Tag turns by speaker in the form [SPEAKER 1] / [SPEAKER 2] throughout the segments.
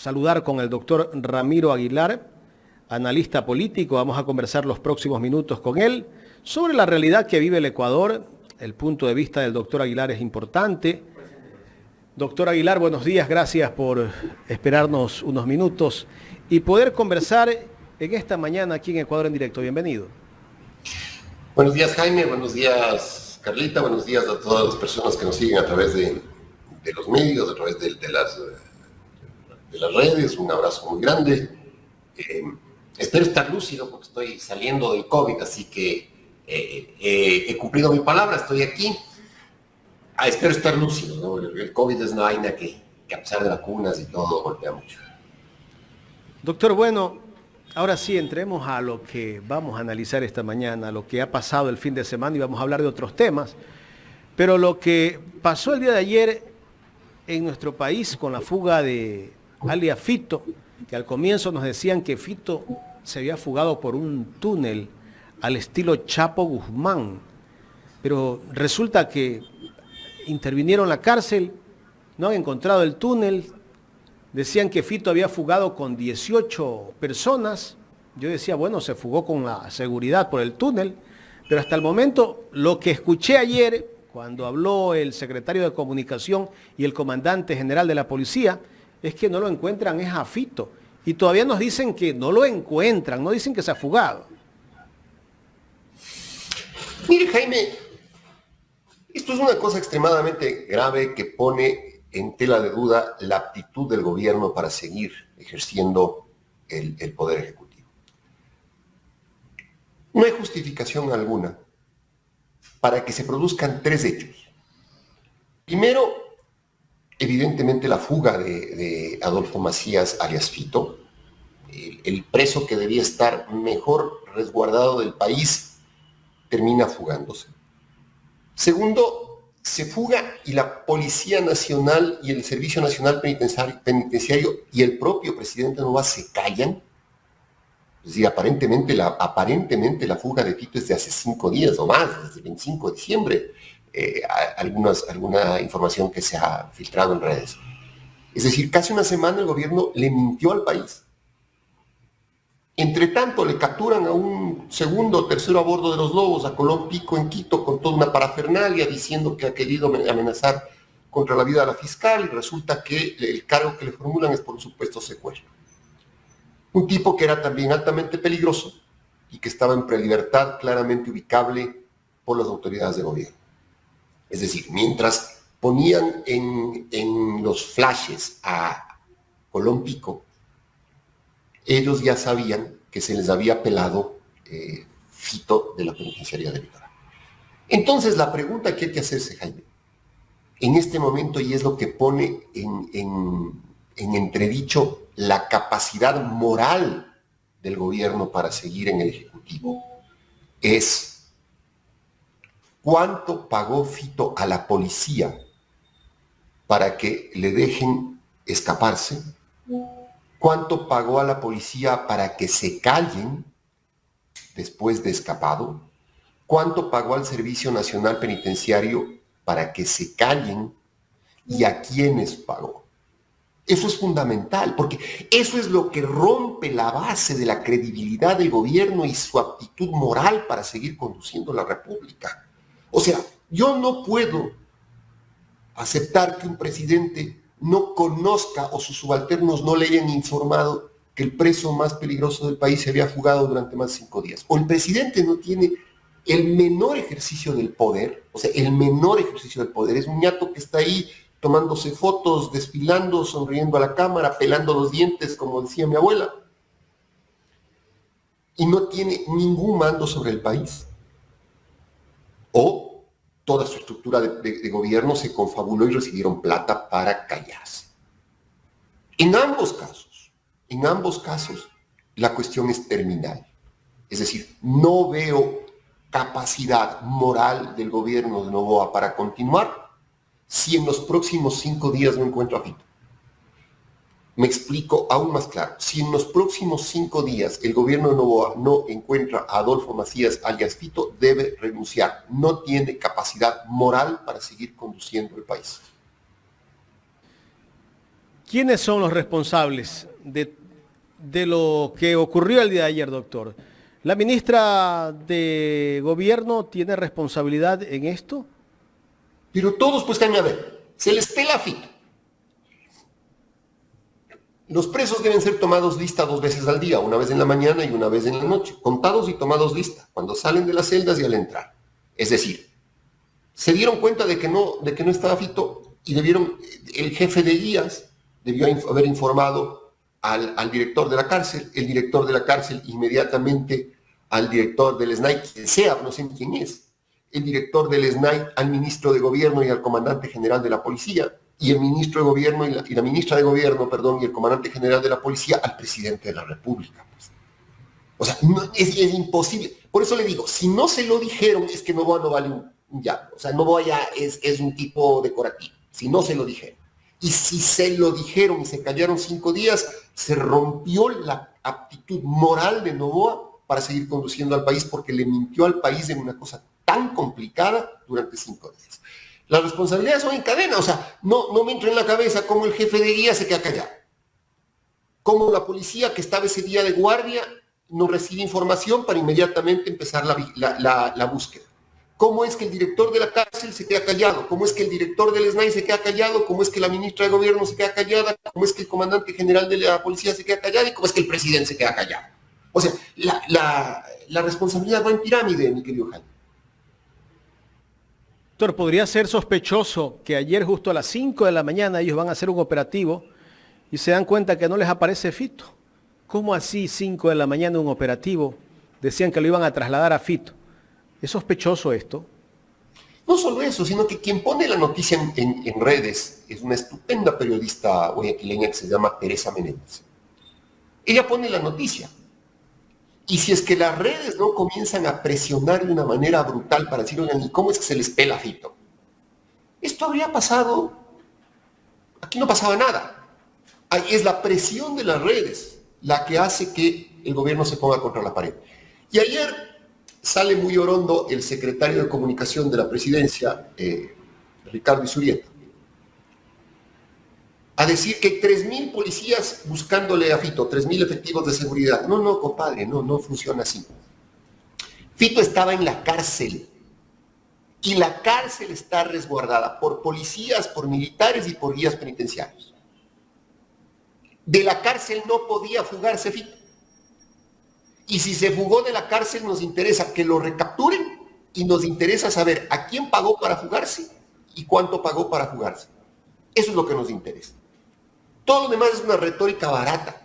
[SPEAKER 1] saludar con el doctor Ramiro Aguilar, analista político. Vamos a conversar los próximos minutos con él sobre la realidad que vive el Ecuador. El punto de vista del doctor Aguilar es importante. Doctor Aguilar, buenos días, gracias por esperarnos unos minutos y poder conversar en esta mañana aquí en Ecuador en directo. Bienvenido.
[SPEAKER 2] Buenos días, Jaime, buenos días, Carlita, buenos días a todas las personas que nos siguen a través de los medios, a través de las redes. Un abrazo muy grande. Espero estar lúcido porque estoy saliendo del COVID, así que he cumplido mi palabra, estoy aquí. Espero estar lúcido, ¿no? El COVID es una vaina que a pesar de vacunas y todo golpea mucho.
[SPEAKER 1] Doctor, bueno, ahora sí entremos a lo que vamos a analizar esta mañana, lo que ha pasado el fin de semana, y vamos a hablar de otros temas. Pero lo que pasó el día de ayer en nuestro país con la fuga de alias Fito, que al comienzo nos decían que Fito se había fugado por un túnel al estilo Chapo Guzmán, pero resulta que intervinieron la cárcel, no han encontrado el túnel, decían que Fito había fugado con 18 personas. Yo decía, bueno, se fugó con la seguridad por el túnel, pero hasta el momento lo que escuché ayer, cuando habló el secretario de Comunicación y el comandante general de la policía, es que no lo encuentran, es a Fito. Y todavía nos dicen que no lo encuentran, no dicen que se ha fugado.
[SPEAKER 2] Mire, Jaime, esto es una cosa extremadamente grave que pone en tela de duda la aptitud del gobierno para seguir ejerciendo el poder ejecutivo. No hay justificación alguna para que se produzcan tres hechos. Primero, evidentemente la fuga de Adolfo Macías alias Fito, el preso que debía estar mejor resguardado del país, termina fugándose. Segundo, se fuga y la Policía Nacional y el Servicio Nacional Penitenciario y el propio presidente Noboa se callan. Es decir, aparentemente la fuga de Fito es de hace 5 días o más, desde el 25 de diciembre. Alguna información que se ha filtrado en redes. Es decir, casi una semana el gobierno le mintió al país. Entre tanto, le capturan a un segundo o tercero a bordo de los Lobos, a Colón Pico en Quito, con toda una parafernalia, diciendo que ha querido amenazar contra la vida de la fiscal, y resulta que el cargo que le formulan es por un supuesto secuestro. Un tipo que era también altamente peligroso y que estaba en prelibertad claramente ubicable por las autoridades de gobierno. Es decir, mientras ponían en los flashes a Colón Pico, ellos ya sabían que se les había pelado Fito de la penitenciaría de Litoral. Entonces, la pregunta que hay que hacerse, Jaime, en este momento, y es lo que pone en entredicho la capacidad moral del gobierno para seguir en el Ejecutivo, es ¿cuánto pagó Fito a la policía para que le dejen escaparse? ¿Cuánto pagó a la policía para que se callen después de escapado? ¿Cuánto pagó al Servicio Nacional Penitenciario para que se callen? ¿Y a quiénes pagó? Eso es fundamental, porque eso es lo que rompe la base de la credibilidad del gobierno y su aptitud moral para seguir conduciendo la República. O sea, yo no puedo aceptar que un presidente no conozca o sus subalternos no le hayan informado que el preso más peligroso del país se había fugado durante más de 5 días. O el presidente no tiene el menor ejercicio del poder, o sea, el menor ejercicio del poder. Es un ñato que está ahí tomándose fotos, desfilando, sonriendo a la cámara, pelando los dientes, como decía mi abuela. Y no tiene ningún mando sobre el país. O toda su estructura de gobierno se confabuló y recibieron plata para callarse. En ambos casos, la cuestión es terminal. Es decir, no veo capacidad moral del gobierno de Noboa para continuar si en los próximos 5 días no encuentro a Fito. Me explico aún más claro. Si en los próximos 5 días el gobierno de Noboa no encuentra a Adolfo Macías alias Fito, debe renunciar. No tiene capacidad moral para seguir conduciendo el país.
[SPEAKER 1] ¿Quiénes son los responsables de lo que ocurrió el día de ayer, doctor? ¿La ministra de Gobierno tiene responsabilidad en esto?
[SPEAKER 2] Pero todos, pues, a ver, se les pela a Fito. Los presos deben ser tomados lista 2 veces al día, una vez en la mañana y una vez en la noche, contados y tomados lista, cuando salen de las celdas y al entrar. Es decir, se dieron cuenta de que no estaba Fito y el jefe de guías debió haber informado al director de la cárcel, el director de la cárcel inmediatamente al director del SNAI, quien sea, no sé quién es, el director del SNAI al ministro de Gobierno y al comandante general de la policía, y el ministro de Gobierno y la ministra de Gobierno, perdón, y el comandante general de la policía al presidente de la República. Pues. O sea, es imposible. Por eso le digo, si no se lo dijeron, es que Noboa no vale un ya. O sea, Noboa ya es un tipo decorativo. Si no se lo dijeron. Y si se lo dijeron y se callaron 5 días, se rompió la aptitud moral de Noboa para seguir conduciendo al país, porque le mintió al país en una cosa tan complicada durante 5 días. Las responsabilidades son en cadena, o sea, no me entra en la cabeza cómo el jefe de guía se queda callado. Cómo la policía que estaba ese día de guardia no recibe información para inmediatamente empezar la búsqueda. ¿Cómo es que el director de la cárcel se queda callado? ¿Cómo es que el director del SNAI se queda callado? ¿Cómo es que la ministra de Gobierno se queda callada? ¿Cómo es que el comandante general de la policía se queda callado? ¿Y cómo es que el presidente se queda callado? O sea, la responsabilidad va en pirámide, mi querido Jaime.
[SPEAKER 1] Doctor, podría ser sospechoso que ayer justo a las 5 de la mañana ellos van a hacer un operativo y se dan cuenta que no les aparece Fito. ¿Cómo así 5 de la mañana un operativo? Decían que lo iban a trasladar a Fito. ¿Es sospechoso esto?
[SPEAKER 2] No solo eso, sino que quien pone la noticia en redes es una estupenda periodista guayaquileña que se llama Teresa Menéndez. Ella pone la noticia. Y si es que las redes no comienzan a presionar de una manera brutal para decir, oigan, ¿y cómo es que se les pela a Fito? Esto habría pasado, aquí no pasaba nada. Es la presión de las redes la que hace que el gobierno se ponga contra la pared. Y ayer sale muy orondo el secretario de Comunicación de la Presidencia, Ricardo Isurieta, a decir que 3.000 policías buscándole a Fito, 3.000 efectivos de seguridad. No, compadre, no funciona así. Fito estaba en la cárcel y la cárcel está resguardada por policías, por militares y por guías penitenciarios. De la cárcel no podía fugarse Fito. Y si se fugó de la cárcel, nos interesa que lo recapturen y nos interesa saber a quién pagó para fugarse y cuánto pagó para fugarse. Eso es lo que nos interesa. Todo lo demás es una retórica barata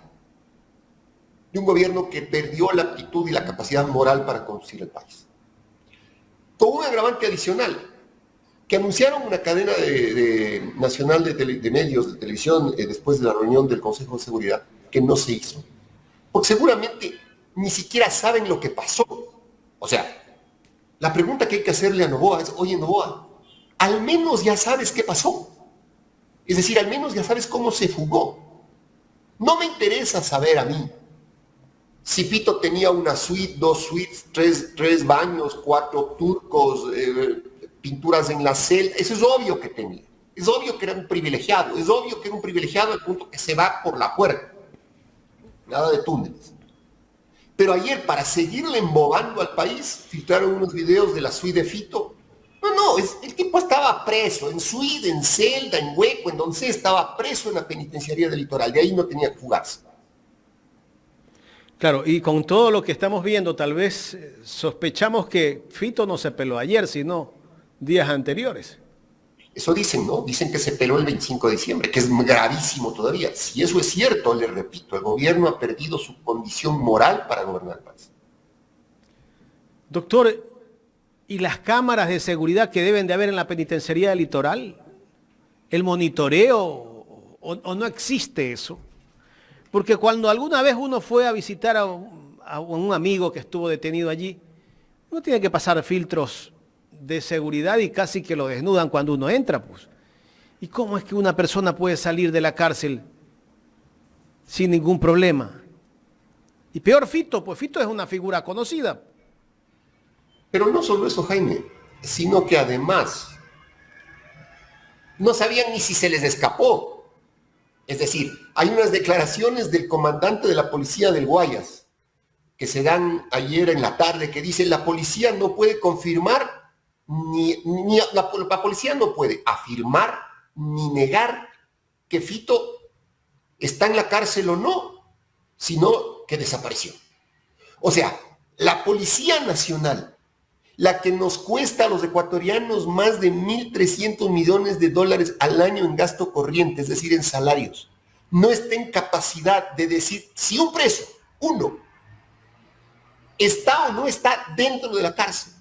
[SPEAKER 2] de un gobierno que perdió la aptitud y la capacidad moral para conducir el país. Con un agravante adicional, que anunciaron una cadena nacional de medios, de televisión, después de la reunión del Consejo de Seguridad, que no se hizo. Porque seguramente ni siquiera saben lo que pasó. O sea, la pregunta que hay que hacerle a Noboa es, oye Noboa, al menos ya sabes qué pasó. Es decir, al menos ya sabes cómo se fugó. No me interesa saber a mí si Fito tenía una suite, 2 suites, 3 baños, 4 turcos, pinturas en la celda. Eso es obvio que tenía. Es obvio que era un privilegiado. Es obvio que era un privilegiado al punto que se va por la puerta. Nada de túneles. Pero ayer, para seguirle embobando al país, filtraron unos videos de la suite de Fito. El tipo estaba preso, en suite, en celda, en hueco, en donde sea, estaba preso en la penitenciaría del Litoral. De ahí no tenía que fugarse.
[SPEAKER 1] Claro, y con todo lo que estamos viendo, tal vez sospechamos que Fito no se peló ayer, sino días anteriores.
[SPEAKER 2] Eso dicen, ¿no? Dicen que se peló el 25 de diciembre, que es gravísimo todavía. Si eso es cierto, le repito, el gobierno ha perdido su condición moral para gobernar el país.
[SPEAKER 1] Doctor, ¿y las cámaras de seguridad que deben de haber en la penitenciaría del Litoral? ¿El monitoreo o no existe eso? Porque cuando alguna vez uno fue a visitar a un amigo que estuvo detenido allí, uno tiene que pasar filtros de seguridad y casi que lo desnudan cuando uno entra, pues. ¿Y cómo es que una persona puede salir de la cárcel sin ningún problema? Y peor Fito, pues Fito es una figura conocida.
[SPEAKER 2] Pero no solo eso, Jaime, sino que además no sabían ni si se les escapó. Es decir, hay unas declaraciones del comandante de la policía del Guayas que se dan ayer en la tarde que dicen la policía no puede confirmar, la policía no puede afirmar ni negar que Fito está en la cárcel o no, sino que desapareció. O sea, la Policía Nacional, la que nos cuesta a los ecuatorianos más de 1.300 millones de dólares al año en gasto corriente, es decir, en salarios, no está en capacidad de decir si un preso, uno, está o no está dentro de la cárcel.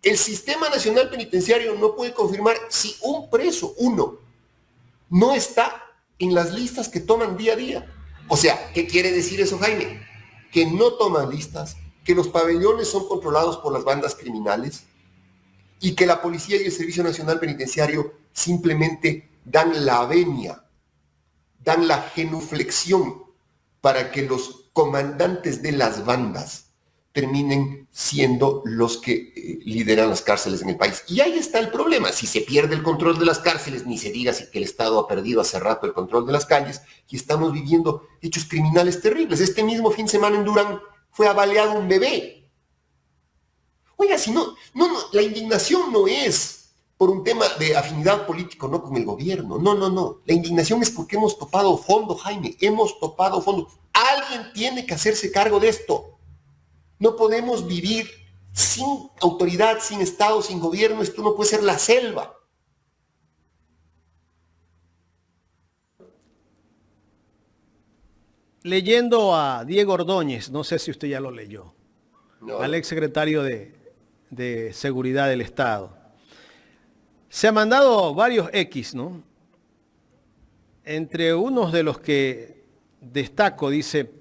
[SPEAKER 2] El Sistema Nacional Penitenciario no puede confirmar si un preso, uno, no está en las listas que toman día a día. O sea, ¿qué quiere decir eso, Jaime? Que no toman listas, que los pabellones son controlados por las bandas criminales y que la policía y el Servicio Nacional Penitenciario simplemente dan la venia, dan la genuflexión para que los comandantes de las bandas terminen siendo los que lideran las cárceles en el país. Y ahí está el problema. Si se pierde el control de las cárceles, ni se diga que el Estado ha perdido hace rato el control de las calles, y estamos viviendo hechos criminales terribles. Este mismo fin de semana en Durán fue avaleado un bebé. Oiga, si no, la indignación no es por un tema de afinidad político, no con el gobierno. No. La indignación es porque hemos topado fondo, Jaime. Hemos topado fondo. Alguien tiene que hacerse cargo de esto. No podemos vivir sin autoridad, sin Estado, sin gobierno. Esto no puede ser la selva.
[SPEAKER 1] Leyendo a Diego Ordóñez, no sé si usted ya lo leyó,
[SPEAKER 2] No.
[SPEAKER 1] al exsecretario de Seguridad del Estado. Se han mandado varios X, ¿no? Entre unos de los que destaco, dice: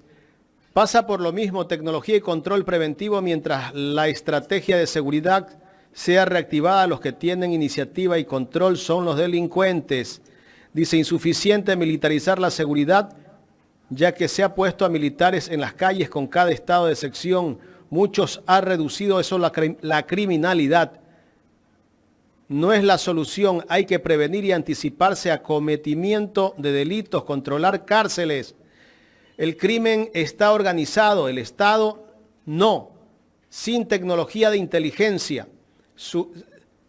[SPEAKER 1] pasa por lo mismo tecnología y control preventivo mientras la estrategia de seguridad sea reactivada. Los que tienen iniciativa y control son los delincuentes. Dice: insuficiente militarizar la seguridad, ya que se ha puesto a militares en las calles con cada estado de sección. Muchos ha reducido eso la criminalidad. No es la solución, hay que prevenir y anticiparse a cometimiento de delitos, controlar cárceles. El crimen está organizado, el Estado no. Sin tecnología de inteligencia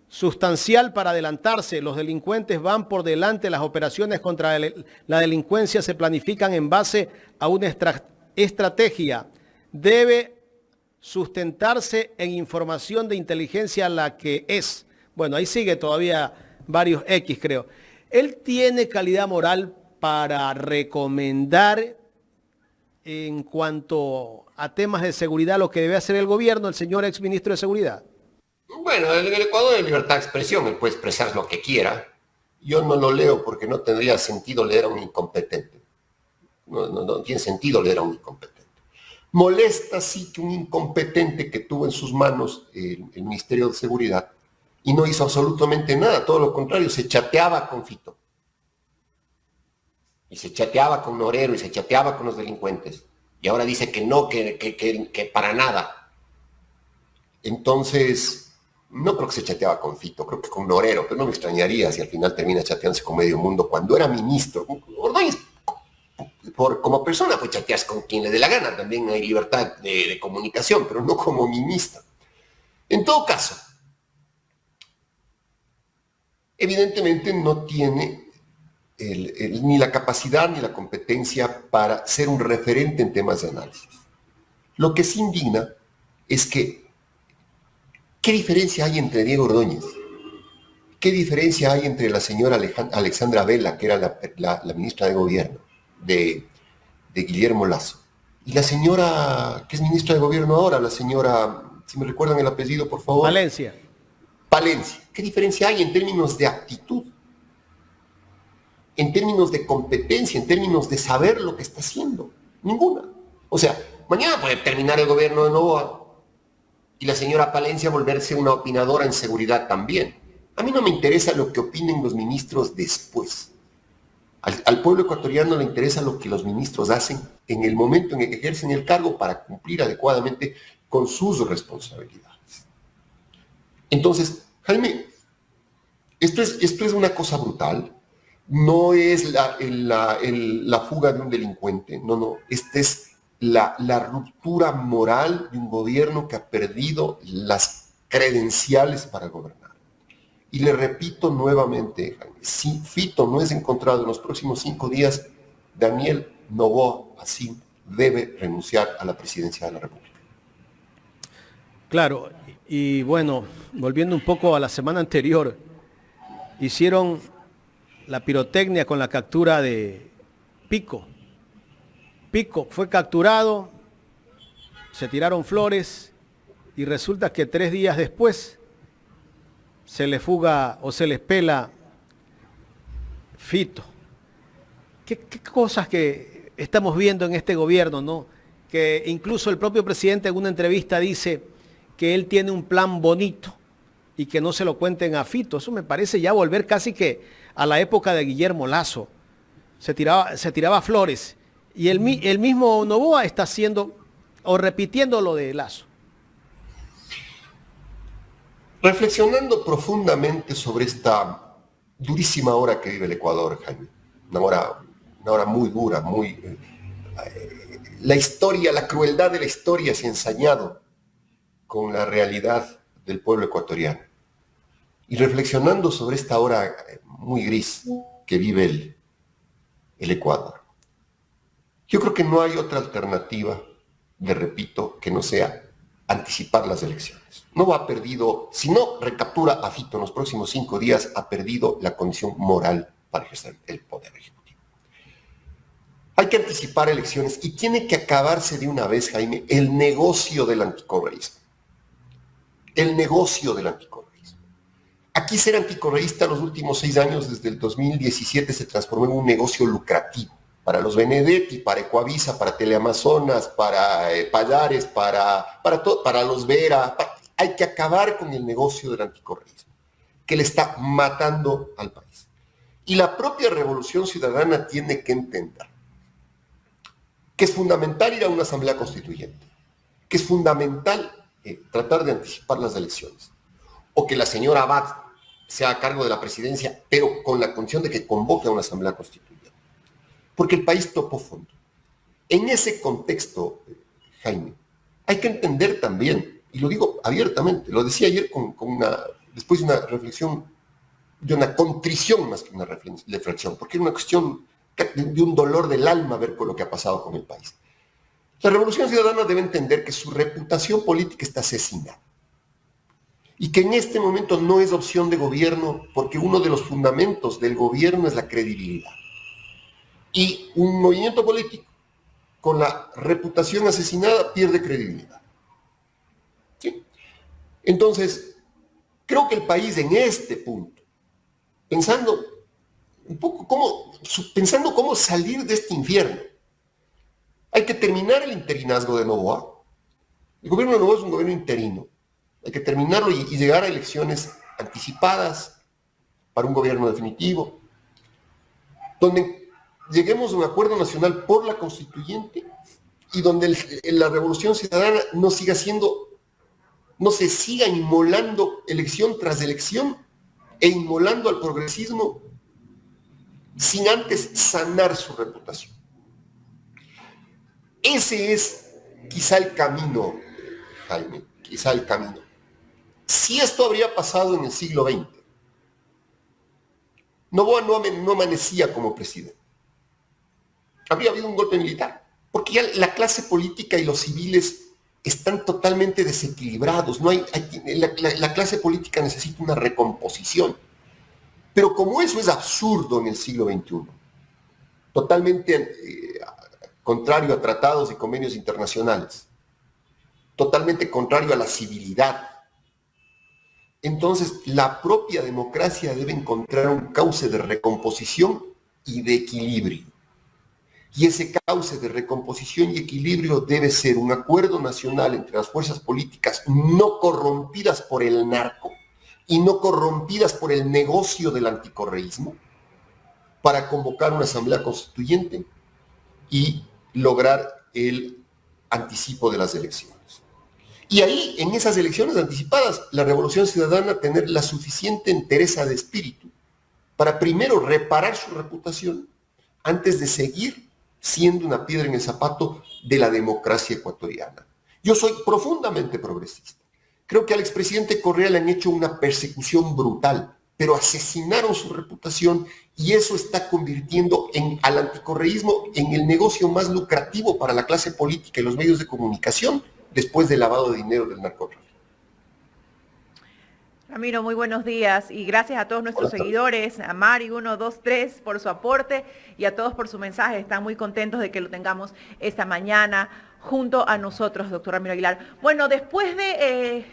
[SPEAKER 1] sustancial para adelantarse, los delincuentes van por delante. Las operaciones contra la delincuencia se planifican en base a una estrategia. Debe sustentarse en información de inteligencia la que es. Bueno, ahí sigue todavía varios X, creo. Él tiene calidad moral para recomendar en cuanto a temas de seguridad lo que debe hacer el gobierno, el señor exministro de Seguridad.
[SPEAKER 2] Bueno, en el Ecuador hay libertad de expresión, él puede expresar lo que quiera. Yo no lo leo porque no tendría sentido leer a un incompetente. No tiene sentido leer a un incompetente. Molesta sí que un incompetente que tuvo en sus manos el Ministerio de Seguridad y no hizo absolutamente nada, todo lo contrario, se chateaba con Fito. Y se chateaba con Norero y se chateaba con los delincuentes. Y ahora dice que no, que para nada. Entonces, no creo que se chateaba con Fito, creo que con Norero, pero no me extrañaría si al final termina chateándose con medio mundo. Cuando era ministro, Ordóñez, como persona, pues chateas con quien le dé la gana, también hay libertad de comunicación, pero no como ministro. En todo caso, evidentemente no tiene ni la capacidad ni la competencia para ser un referente en temas de análisis. Lo que sí indigna es que, ¿qué diferencia hay entre Diego Ordóñez? ¿Qué diferencia hay entre la señora Alexandra Vela, que era la ministra de Gobierno de Guillermo Lasso, y la señora que es ministra de Gobierno ahora, la señora, si me recuerdan el apellido, por favor?
[SPEAKER 1] Palencia.
[SPEAKER 2] ¿Qué diferencia hay en términos de actitud? En términos de competencia, en términos de saber lo que está haciendo. Ninguna. O sea, mañana puede terminar el gobierno de Noboa y la señora Palencia volverse una opinadora en seguridad también. A mí no me interesa lo que opinen los ministros después. Al pueblo ecuatoriano le interesa lo que los ministros hacen en el momento en el que ejercen el cargo para cumplir adecuadamente con sus responsabilidades. Entonces, Jaime, esto es una cosa brutal. no es la fuga de un delincuente, no, esta es la ruptura moral de un gobierno que ha perdido las credenciales para gobernar. Y le repito nuevamente, si Fito no es encontrado en los próximos 5 días, Daniel Noboa así debe renunciar a la presidencia de la República.
[SPEAKER 1] Claro, y bueno, volviendo un poco a la semana anterior, hicieron la pirotecnia con la captura de Pico. Pico fue capturado, se tiraron flores y resulta que 3 días después se le fuga o se les pela Fito. ¿Qué cosas que estamos viendo en este gobierno, ¿no? Que incluso el propio presidente en una entrevista dice que él tiene un plan bonito y que no se lo cuenten a Fito. Eso me parece ya volver casi que a la época de Guillermo Lasso. Se tiraba flores. Y el mismo Noboa está haciendo o repitiendo lo de Lasso.
[SPEAKER 2] Reflexionando profundamente sobre esta durísima hora que vive el Ecuador, Jaime, una hora muy dura, la historia, la crueldad de la historia se ha ensañado con la realidad del pueblo ecuatoriano. Y reflexionando sobre esta hora muy gris que vive el Ecuador, yo creo que no hay otra alternativa, le repito, que no sea anticipar las elecciones. Noboa ha perdido, si no recaptura a Fito en los próximos 5 días, ha perdido la condición moral para ejercer el poder ejecutivo. Hay que anticipar elecciones y tiene que acabarse de una vez, Jaime, el negocio del anticorreísmo. El negocio del anticorreísmo. Aquí ser anticorreísta los últimos 6 años, desde el 2017, se transformó en un negocio lucrativo. Para los Benedetti, para Ecoavisa, para Teleamazonas, para Pallares, para los Vera. Hay que acabar con el negocio del anticorreísmo, que le está matando al país. Y la propia Revolución Ciudadana tiene que entender que es fundamental ir a una asamblea constituyente, que es fundamental tratar de anticipar las elecciones, o que la señora Abad sea a cargo de la presidencia, pero con la condición de que convoque a una asamblea constituyente. Porque el país topó fondo. En ese contexto, Jaime, hay que entender también, y lo digo abiertamente, lo decía ayer después de una reflexión, de una contrición más que una reflexión, porque era una cuestión de un dolor del alma ver con lo que ha pasado con el país. La Revolución Ciudadana debe entender que su reputación política está asesinada y que en este momento no es opción de gobierno, porque uno de los fundamentos del gobierno es la credibilidad. Y un movimiento político con la reputación asesinada pierde credibilidad. ¿Sí? Entonces, creo que el país en este punto, pensando un poco cómo salir de este infierno, hay que terminar el interinazgo de Noboa. El gobierno de Noboa es un gobierno interino. Hay que terminarlo y llegar a elecciones anticipadas para un gobierno definitivo, donde lleguemos a un acuerdo nacional por la constituyente y donde la Revolución Ciudadana no se siga inmolando elección tras elección e inmolando al progresismo sin antes sanar su reputación. Ese es quizá el camino, Jaime, quizá el camino. Si esto habría pasado en el siglo XX, Noboa no amanecía como presidente. Habría habido un golpe militar, porque ya la clase política y los civiles están totalmente desequilibrados. La clase política necesita una recomposición. Pero como eso es absurdo en el siglo XXI, totalmente contrario a tratados y convenios internacionales, totalmente contrario a la civilidad, entonces la propia democracia debe encontrar un cauce de recomposición y de equilibrio. Y ese cauce de recomposición y equilibrio debe ser un acuerdo nacional entre las fuerzas políticas no corrompidas por el narco y no corrompidas por el negocio del anticorreísmo, para convocar una asamblea constituyente y lograr el anticipo de las elecciones. Y ahí, en esas elecciones anticipadas, la Revolución Ciudadana tener la suficiente entereza de espíritu para primero reparar su reputación antes de seguir siendo una piedra en el zapato de la democracia ecuatoriana. Yo soy profundamente progresista. Creo que al expresidente Correa le han hecho una persecución brutal, pero asesinaron su reputación y eso está convirtiendo al anticorreísmo en el negocio más lucrativo para la clase política y los medios de comunicación después del lavado de dinero del narcotráfico.
[SPEAKER 3] Ramiro, muy buenos días y gracias a todos nuestros seguidores, a Mari123 por su aporte y a todos por su mensaje. Están muy contentos de que lo tengamos esta mañana junto a nosotros, doctor Ramiro Aguilar. Bueno, después de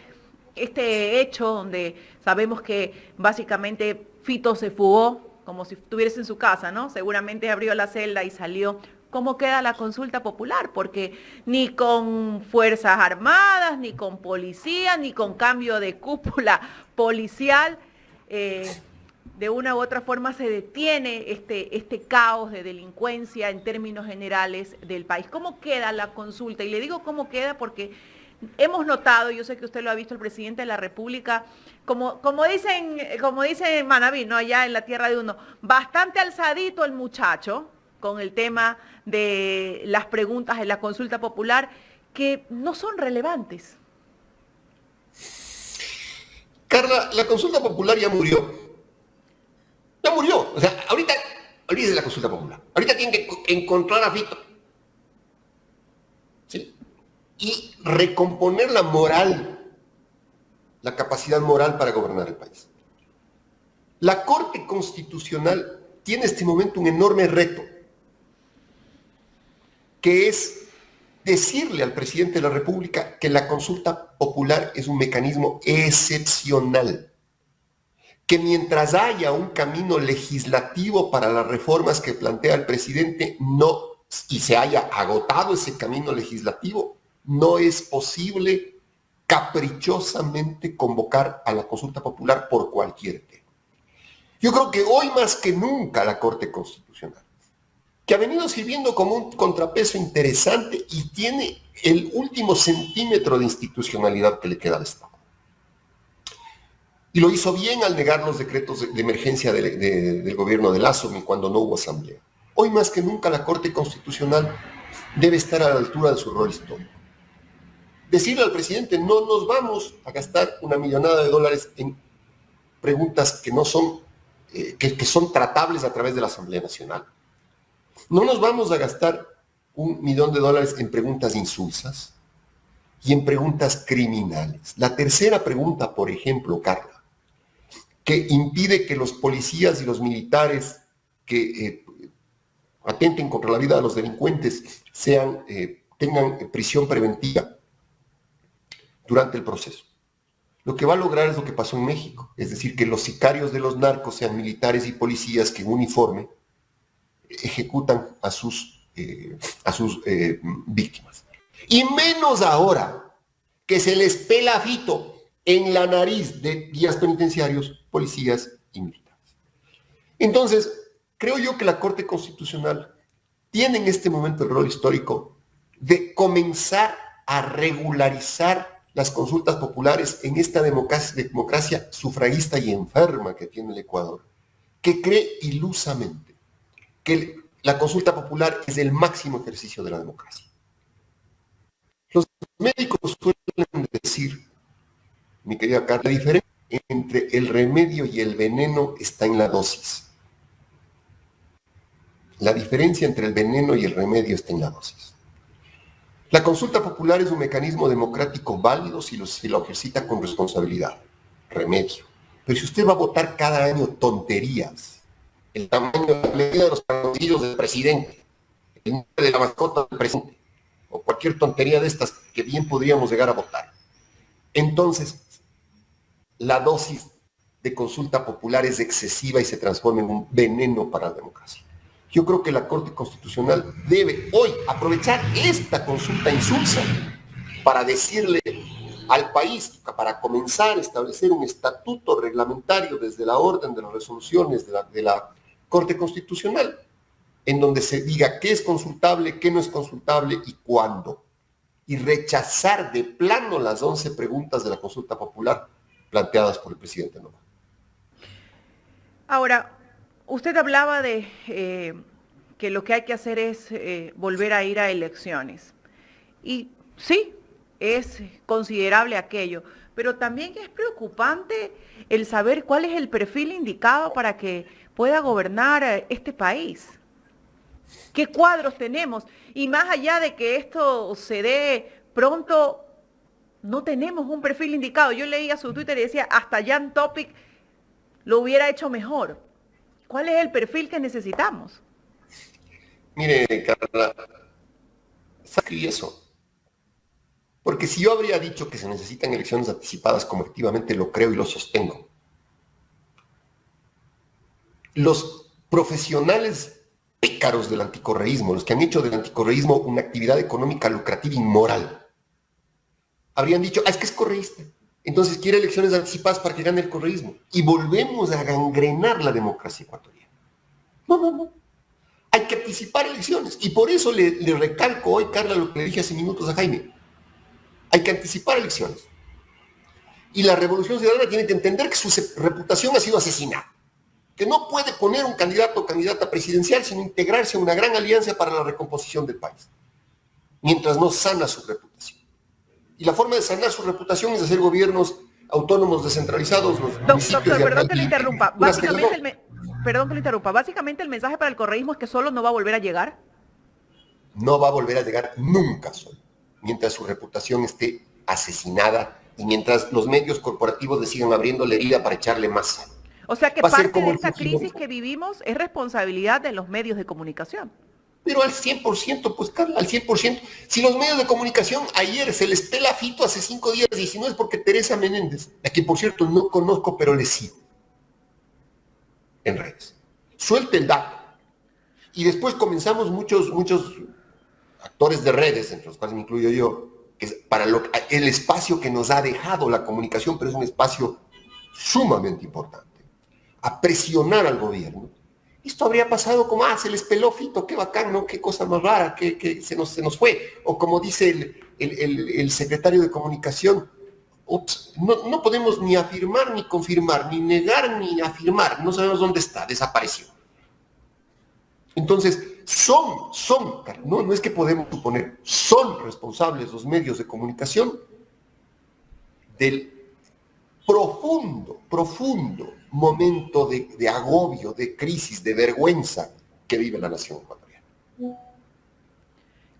[SPEAKER 3] este hecho donde sabemos que básicamente Fito se fugó como si estuviese en su casa, ¿no? Seguramente abrió la celda y salió. ¿Cómo queda la consulta popular? Porque ni con Fuerzas Armadas, ni con policía, ni con cambio de cúpula policial, de una u otra forma se detiene este caos de delincuencia en términos generales del país. ¿Cómo queda la consulta? Y le digo cómo queda porque hemos notado, yo sé que usted lo ha visto, el presidente de la República, como dice Manaví, ¿no? Allá en la tierra de uno, bastante alzadito el muchacho con el tema de las preguntas en la consulta popular que no son relevantes.
[SPEAKER 2] Carla, la consulta popular ya murió. Ya murió. O sea, ahorita, olvídese de la consulta popular. Ahorita tienen que encontrar a Fito. ¿Sí? Y recomponer la moral, la capacidad moral para gobernar el país. La Corte Constitucional tiene en este momento un enorme reto, que es decirle al presidente de la República que la consulta popular es un mecanismo excepcional, que mientras haya un camino legislativo para las reformas que plantea el presidente, y se haya agotado ese camino legislativo, no es posible caprichosamente convocar a la consulta popular por cualquier tema. Yo creo que hoy más que nunca la Corte Constitucional, que ha venido sirviendo como un contrapeso interesante y tiene el último centímetro de institucionalidad que le queda al Estado. Y lo hizo bien al negar los decretos de emergencia del gobierno de Lazo cuando no hubo asamblea. Hoy más que nunca la Corte Constitucional debe estar a la altura de su rol histórico. Decirle al presidente, no nos vamos a gastar una millonada de dólares en preguntas que no son, que son tratables a través de la Asamblea Nacional. No nos vamos a gastar $1 millón en preguntas insulsas y en preguntas criminales. La tercera pregunta, por ejemplo, Carla, que impide que los policías y los militares que atenten contra la vida de los delincuentes tengan prisión preventiva durante el proceso. Lo que va a lograr es lo que pasó en México, es decir, que los sicarios de los narcos sean militares y policías que en uniforme ejecutan a sus víctimas. Y menos ahora que se les pela a Fito en la nariz de guías penitenciarios, policías y militares. Entonces, creo yo que la Corte Constitucional tiene en este momento el rol histórico de comenzar a regularizar las consultas populares en esta democracia sufragista y enferma que tiene el Ecuador, que cree ilusamente que la consulta popular es el máximo ejercicio de la democracia. Los médicos suelen decir, mi querida Carla, la diferencia entre el remedio y el veneno está en la dosis. La diferencia entre el veneno y el remedio está en la dosis. La consulta popular es un mecanismo democrático válido si lo ejercita con responsabilidad, remedio. Pero si usted va a votar cada año tonterías, el tamaño de la medida de los calzoncillos del presidente, el nombre de la mascota del presidente, o cualquier tontería de estas que bien podríamos llegar a votar, entonces la dosis de consulta popular es excesiva y se transforma en un veneno para la democracia. Yo creo que la Corte Constitucional debe hoy aprovechar esta consulta insulsa para decirle al país, para comenzar a establecer un estatuto reglamentario desde la orden de las resoluciones de la Corte Constitucional, en donde se diga qué es consultable, qué no es consultable y cuándo. Y rechazar de plano las 11 preguntas de la consulta popular planteadas por el presidente Noboa.
[SPEAKER 3] Ahora, Usted hablaba de que lo que hay que hacer es volver a ir a elecciones. Y sí, es considerable aquello, pero también es preocupante el saber cuál es el perfil indicado para que pueda gobernar este país. ¿Qué cuadros tenemos? Y más allá de que esto se dé pronto, no tenemos un perfil indicado. Yo leía su Twitter y decía, hasta Jan Topic lo hubiera hecho mejor. ¿Cuál es el perfil que necesitamos?
[SPEAKER 2] Mire, Carla, escribí eso. Porque si yo habría dicho que se necesitan elecciones anticipadas, como efectivamente lo creo y lo sostengo, los profesionales pícaros del anticorreísmo, los que han hecho del anticorreísmo una actividad económica lucrativa inmoral, habrían dicho, es que es correísta, entonces quiere elecciones anticipadas para que gane el correísmo. Y volvemos a gangrenar la democracia ecuatoriana. No. Hay que anticipar elecciones. Y por eso le recalco hoy, Carla, lo que le dije hace minutos a Jaime. Hay que anticipar elecciones. Y la Revolución Ciudadana tiene que entender que su reputación ha sido asesinada. Que no puede poner un candidato o candidata presidencial, sino integrarse a una gran alianza para la recomposición del país. Mientras no sana su reputación. Y la forma de sanar su reputación es hacer gobiernos autónomos descentralizados.
[SPEAKER 3] Doctor, perdón que le interrumpa. Perdón que le interrumpa. Básicamente el mensaje para el correísmo es que solo no va a volver a llegar.
[SPEAKER 2] No va a volver a llegar nunca solo, mientras su reputación esté asesinada y mientras los medios corporativos le sigan abriendo la herida para echarle más sal.
[SPEAKER 3] O sea que parte de esta crisis que vivimos es responsabilidad de los medios de comunicación.
[SPEAKER 2] Pero al 100%, pues Carla, al 100%. Si los medios de comunicación ayer se les pela Fito hace 5 días y si no es porque Teresa Menéndez, a quien por cierto no conozco, pero le sigo en redes, suelte el dato. Y después comenzamos muchos actores de redes, entre los cuales me incluyo yo, que es para el espacio que nos ha dejado la comunicación, pero es un espacio sumamente importante, a presionar al gobierno. Esto habría pasado como, se les peló Fito, qué bacán, ¿no? Qué cosa más rara, que se nos fue. O como dice el secretario de comunicación, no podemos ni afirmar, ni confirmar, ni negar, ni afirmar. No sabemos dónde está, desapareció. Entonces, no es que podemos suponer, son responsables los medios de comunicación del profundo momento de agobio, de crisis, de vergüenza que vive la nación ecuatoriana.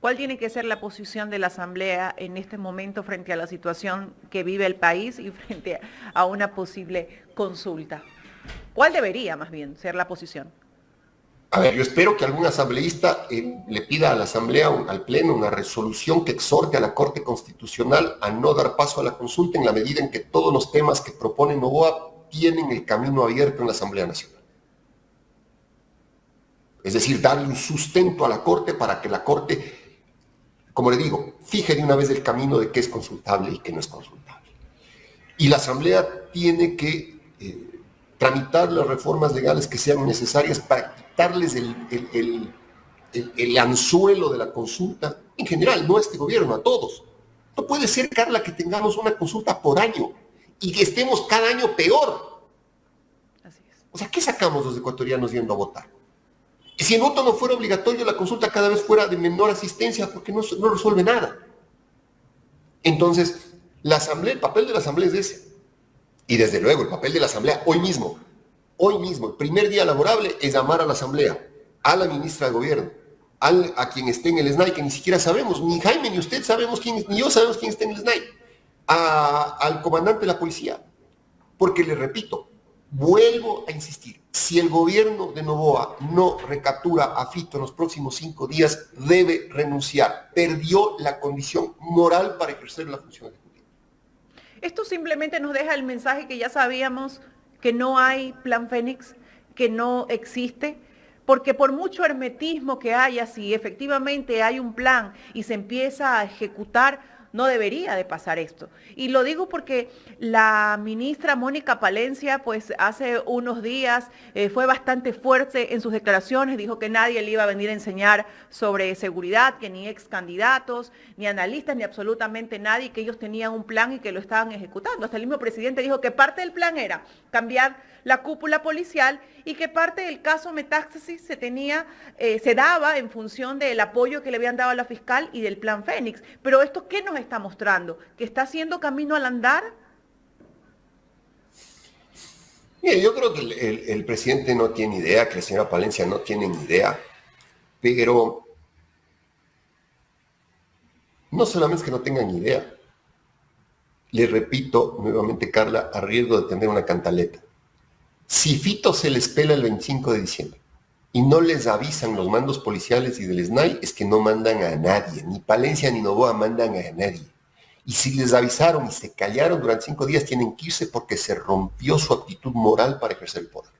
[SPEAKER 3] ¿Cuál tiene que ser la posición de la Asamblea en este momento frente a la situación que vive el país y frente a una posible consulta? ¿Cuál debería más bien ser la posición?
[SPEAKER 2] A ver, yo espero que algún asambleísta le pida a la Asamblea, al Pleno, una resolución que exhorte a la Corte Constitucional a no dar paso a la consulta en la medida en que todos los temas que propone Noboa tienen el camino abierto en la Asamblea Nacional. Es decir, darle un sustento a la Corte para que la Corte, como le digo, fije de una vez el camino de qué es consultable y qué no es consultable. Y la Asamblea tiene que tramitar las reformas legales que sean necesarias para quitarles el anzuelo de la consulta, en general, no a este gobierno, a todos. No puede ser, Carla, que tengamos una consulta por año y que estemos cada año peor.
[SPEAKER 3] Así es.
[SPEAKER 2] O sea, ¿qué sacamos los ecuatorianos yendo a votar? Y si el voto no fuera obligatorio, la consulta cada vez fuera de menor asistencia porque no resuelve nada. Entonces, el papel de la Asamblea es ese. Y desde luego, el papel de la Asamblea hoy mismo, el primer día laborable, es llamar a la Asamblea, a la ministra de Gobierno, a quien esté en el SNAI, que ni siquiera sabemos, ni Jaime ni usted sabemos quién, ni yo sabemos quién está en el SNAI, al comandante de la policía. Porque le repito, vuelvo a insistir, si el gobierno de Noboa no recaptura a Fito en los próximos 5 días, debe renunciar. Perdió la condición moral para ejercer la función ejecutiva.
[SPEAKER 3] Esto simplemente nos deja el mensaje que ya sabíamos, que no hay plan Fénix, que no existe, porque por mucho hermetismo que haya, si efectivamente hay un plan y se empieza a ejecutar, no debería de pasar esto. Y lo digo porque la ministra Mónica Palencia, pues hace unos días fue bastante fuerte en sus declaraciones, dijo que nadie le iba a venir a enseñar sobre seguridad, que ni ex candidatos, ni analistas, ni absolutamente nadie, que ellos tenían un plan y que lo estaban ejecutando. Hasta el mismo presidente dijo que parte del plan era cambiar la cúpula policial y que parte del caso Metástasis se daba en función del apoyo que le habían dado a la fiscal y del plan Fénix. Pero esto, ¿qué nos está mostrando? ¿Que está haciendo camino al andar?
[SPEAKER 2] Mire, yo creo que el presidente no tiene idea, que la señora Palencia no tiene ni idea, pero no solamente es que no tengan idea. Le repito nuevamente, Carla, a riesgo de tener una cantaleta. Si Fito se les pela el 25 de diciembre y no les avisan los mandos policiales y del SNAI, es que no mandan a nadie. Ni Palencia ni Noboa mandan a nadie. Y si les avisaron y se callaron durante 5 días, tienen que irse porque se rompió su actitud moral para ejercer el poder.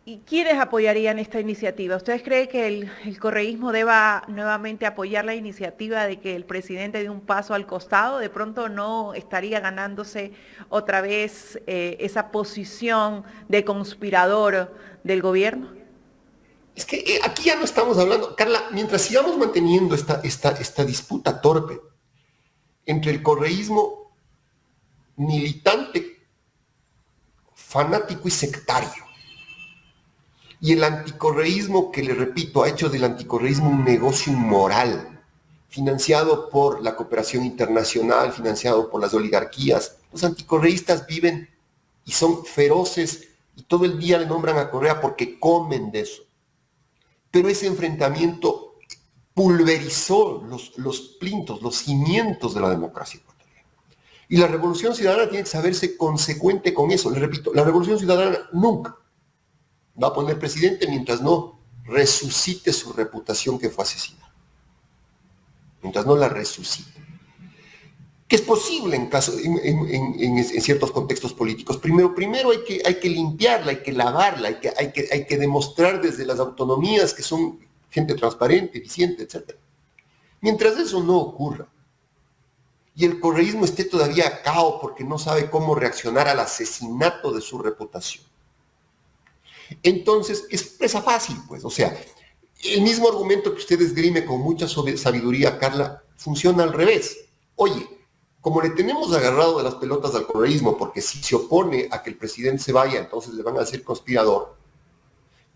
[SPEAKER 3] ¿Y quiénes apoyarían esta iniciativa? ¿Ustedes creen que el correísmo deba nuevamente apoyar la iniciativa de que el presidente dé un paso al costado? ¿De pronto no estaría ganándose otra vez esa posición de conspirador del gobierno?
[SPEAKER 2] Es que aquí ya no estamos hablando, Carla, mientras sigamos manteniendo esta disputa torpe entre el correísmo militante, fanático y sectario, y el anticorreísmo que, le repito, ha hecho del anticorreísmo un negocio inmoral, financiado por la cooperación internacional, financiado por las oligarquías. Los anticorreístas viven y son feroces y todo el día le nombran a Correa porque comen de eso. Pero ese enfrentamiento pulverizó los plintos, los cimientos de la democracia ecuatoriana. Y la Revolución Ciudadana tiene que saberse consecuente con eso. Le repito, la Revolución Ciudadana nunca va a poner presidente mientras no resucite su reputación que fue asesinada. Mientras no la resucite. Que es posible en ciertos contextos políticos. Primero hay que limpiarla, hay que lavarla, hay que demostrar desde las autonomías que son gente transparente, eficiente, etc. Mientras eso no ocurra, y el correísmo esté todavía a cao porque no sabe cómo reaccionar al asesinato de su reputación, entonces es presa fácil, pues. O sea, el mismo argumento que usted esgrime con mucha sabiduría, Carla, funciona al revés. Oye, como le tenemos agarrado de las pelotas al correísmo, porque si se opone a que el presidente se vaya, entonces le van a decir conspirador,